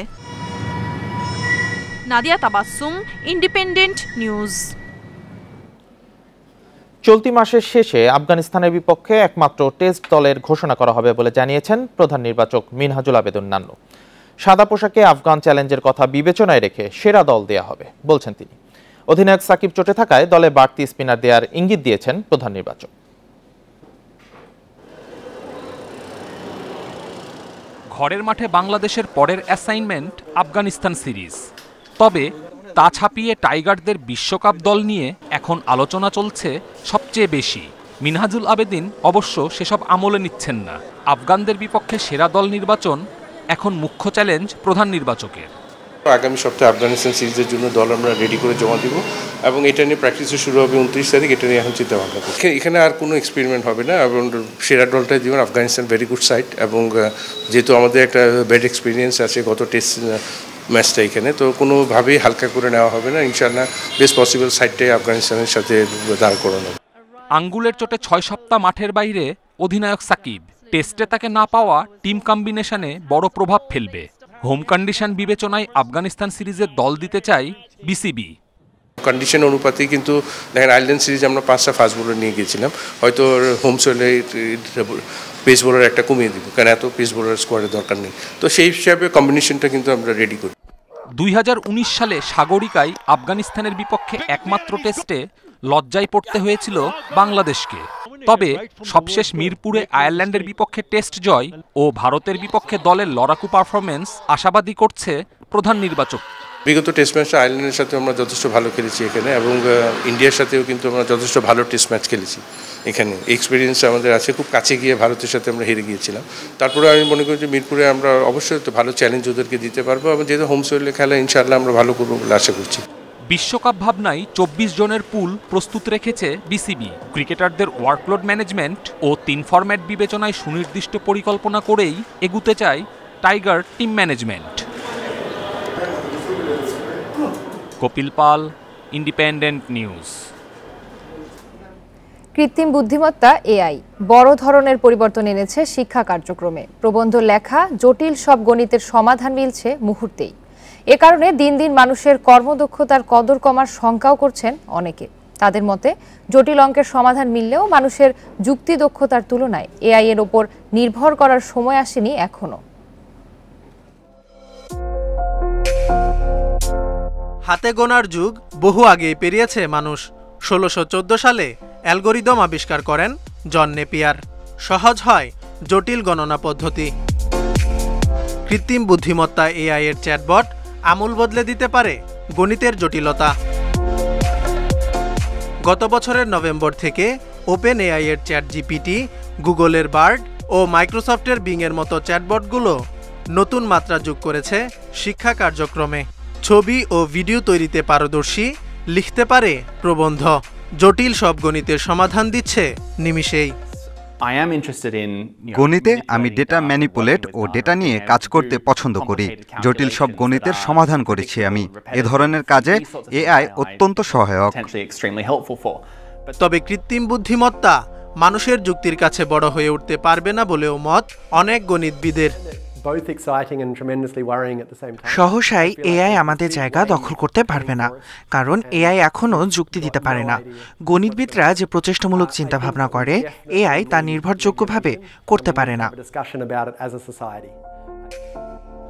Nadia Tabassum, independent news. চলতি মাসের শেষে আফগানিস্তানের বিপক্ষে একমাত্র টেস্ট দলের ঘোষণা করা হবে বলে জানিয়েছেন প্রধান নির্বাচক মিনহাজুল আবেদুন নান্নু। সাদা পোশাকে আফগান চ্যালেঞ্জের কথা বিবেচনায় রেখে সেরা দল দেয়া হবে বলছেন তিনি। অধিনায়ক সাকিব চোটে থাকায় দলে বাড়তি স্পিনার দেওয়ার ইঙ্গিত দিয়েছেন প্রধান নির্বাচক। ঘরের মাঠে বাংলাদেশের পরের অ্যাসাইনমেন্ট আফগানিস্তান সিরিজ। তবে তা ছাপিয়ে টাইগারদের বিশ্বকাপ দল নিয়ে এখন আলোচনা চলছে সবচেয়ে বেশি। মিনহাজুল আবেদিন অবশ্য সেসব আমলে নিচ্ছেন না। আফগানদের বিপক্ষে সেরা দল নির্বাচন এখন মুখ্য চ্যালেঞ্জ প্রধান নির্বাচকের। আগামী সপ্তাহে আফগানিস্তান সিরিজের জন্য দল আমরা রেডি করে জমা দিব এবং এটা নিয়ে প্র্যাকটিসও শুরু হবে 29 তারিখ। এটা নিয়ে এখন চিন্তা ভাবনা করছি। এখানে আর কোনো এক্সপেরিমেন্ট হবে না এবং সেরা দলটাই দিবেন। আফগানিস্তান ভেরি গুড সাইড এবং যেহেতু আমাদের একটা ব্যাড এক্সপিরিয়েন্স আছে গত টেস্ট ম্যাচটা এখানে, তো কোনোভাবেই হালকা করে নেওয়া হবে না। ইনশাআল্লাহ বেস্ট পসিবল সাইডটাই আফগানিস্তানের সাথে দাঁড় করানো। আঙ্গুলের চোটে 6 সপ্তাহ মাঠের বাইরে অধিনায়ক সাকিব। টেস্টে তাকে না পাওয়া টিম কম্বিনেশনে বড় প্রভাব ফেলবে। হোম কন্ডিশন বিবেচনায় আফগানিস্তান সিরিজের দল দিতে চাই বিসিবি। কন্ডিশন অনুপাতে কিন্তু দেখেন আয়ারল্যান্ড সিরিজ আমরা 5টা ফাস্ট বোলার নিয়ে গিয়েছিলাম, হয়তো হোম সোয়েলে পেস বোলার একটা কমিয়ে দিব, কারণ এত পেস বোলার স্কোয়াডের দরকার নেই। তো সেই হিসাবে কম্বিনেশনটা কিন্তু আমরা রেডি করি। 2019 সালে সাগরিকায় আফগানিস্তানের বিপক্ষে একমাত্র টেস্টে লজ্জায় পড়তে হয়েছিল বাংলাদেশকে। তবে সবশেষ মিরপুরে আয়ারল্যান্ডের বিপক্ষে টেস্ট জয় ও ভারতের বিপক্ষে দলের লড়াকু পারফরমেন্স আশাবাদী করছে প্রধান নির্বাচক। বিগত টেস্ট ম্যাচটা আয়ারল্যান্ডের সাথে আমরা যথেষ্ট ভালো খেলেছি এখানে এবং ইন্ডিয়ার সাথেও কিন্তু আমরা যথেষ্ট ভালো টেস্ট ম্যাচ খেলেছি এখানে। এক্সপিরিয়েন্স আমাদের আছে, খুব কাছে গিয়ে ভারতের সাথে আমরা হেরে গিয়েছিলাম। তারপরে আমি মনে করি যে মিরপুরে আমরা অবশ্যই তো ভালো চ্যালেঞ্জ ওদেরকে দিতে পারবো এবং যেহেতু হোম সোয়েলে খেলা ইনশাআল্লাহ আমরা ভালো করবো বলে আশা করছি। বিশ্বকাপ ভাবনায় 24 জনের পুল প্রস্তুত রেখেছে বিসিবি। ক্রিকেটারদের ওয়ার্কলোড ম্যানেজমেন্ট ও 3 ফরম্যাট বিবেচনায় সুনির্দিষ্ট পরিকল্পনা করেই এগুতে চায় টাইগার টিম ম্যানেজমেন্ট। কপিল পাল, ইন্ডিপেন্ডেন্ট নিউজ। কৃত্রিম বুদ্ধিমত্তা এআই বড় ধরনের পরিবর্তন এনেছে শিক্ষা কার্যক্রমে। প্রবন্ধ লেখা, জটিল সব গণিতের সমাধান মিলছে মুহূর্তেই। এ কারণে দিন দিন মানুষের কর্মদক্ষতার কদর কমার শঙ্কাও করছেন অনেকে। তাদের মতে জটিল অঙ্কের সমাধান মিললেও মানুষের যুক্তি দক্ষতার তুলনায় এআই এর ওপর নির্ভর করার সময় আসেনি এখনো। হাতে গোনার যুগ বহু আগে পেরিয়েছে মানুষ। 1614 সালে অ্যালগোরিদম আবিষ্কার করেন জন নেপিয়ার। সহজ হয় জটিল গণনা পদ্ধতি। কৃত্রিম বুদ্ধিমত্তা এআই এর চ্যাটবট আমূল বদলে দিতে পারে গণিতের জটিলতা। গত বছরের নভেম্বর থেকে ওপেন এআই এর চ্যাট জিপিটি, গুগলের বার্ড ও মাইক্রোসফটের বিং এর মতো চ্যাটবটগুলো নতুন মাত্রা যোগ করেছে শিক্ষা কার্যক্রমে। ছবি ও ভিডিও তৈরিতে পারদর্শী, লিখতে পারে প্রবন্ধ, জটিল সব গণিতের সমাধান দিচ্ছে নিমিষেই। গণিতে আমি ডেটা ম্যানিপুলেট ও ডেটা নিয়ে কাজ করতে পছন্দ করি। জটিল সব গণিতের সমাধান করেছি আমি। এ ধরনের কাজে এআই অত্যন্ত সহায়ক। তবে কৃত্রিম বুদ্ধিমত্তা মানুষের যুক্তির কাছে বড় হয়ে উঠতে পারবে না বলেও মত অনেক গণিতবিদের। সহসাই এআই আমাদের জায়গা দখল করতে পারবে না, কারণ এআই এখনো যুক্তি দিতে পারে না। গণিতবিদরা যে প্রচেষ্টামূলক চিন্তাভাবনা করে, এআই তা নির্ভরযোগ্যভাবে করতে পারে না।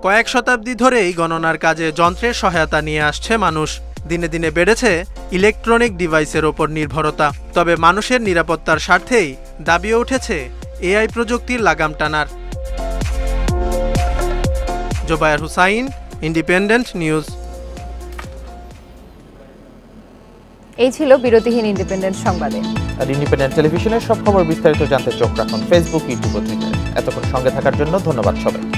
কয়েক শতাব্দী ধরেই গণনার কাজে যন্ত্রের সহায়তা নিয়ে আসছে মানুষ। দিনে দিনে বেড়েছে ইলেকট্রনিক ডিভাইসের ওপর নির্ভরতা। তবে মানুষের নিরাপত্তার স্বার্থেই দাবিও উঠেছে এআই প্রযুক্তির লাগাম টানার। Zobayer Hossain, Independent News. এই ছিল বিরতিহীন ইন্ডিপেন্ডেন্ট সংবাদে। আর ইন্ডিপেন্ডেন্ট টেলিভিশনের সব খবর বিস্তারিত জানতে চোখ রাখুন ফেসবুক, ইউটিউব ও টুইটারে। এতক্ষণ সঙ্গে থাকার জন্য ধন্যবাদ সবাই।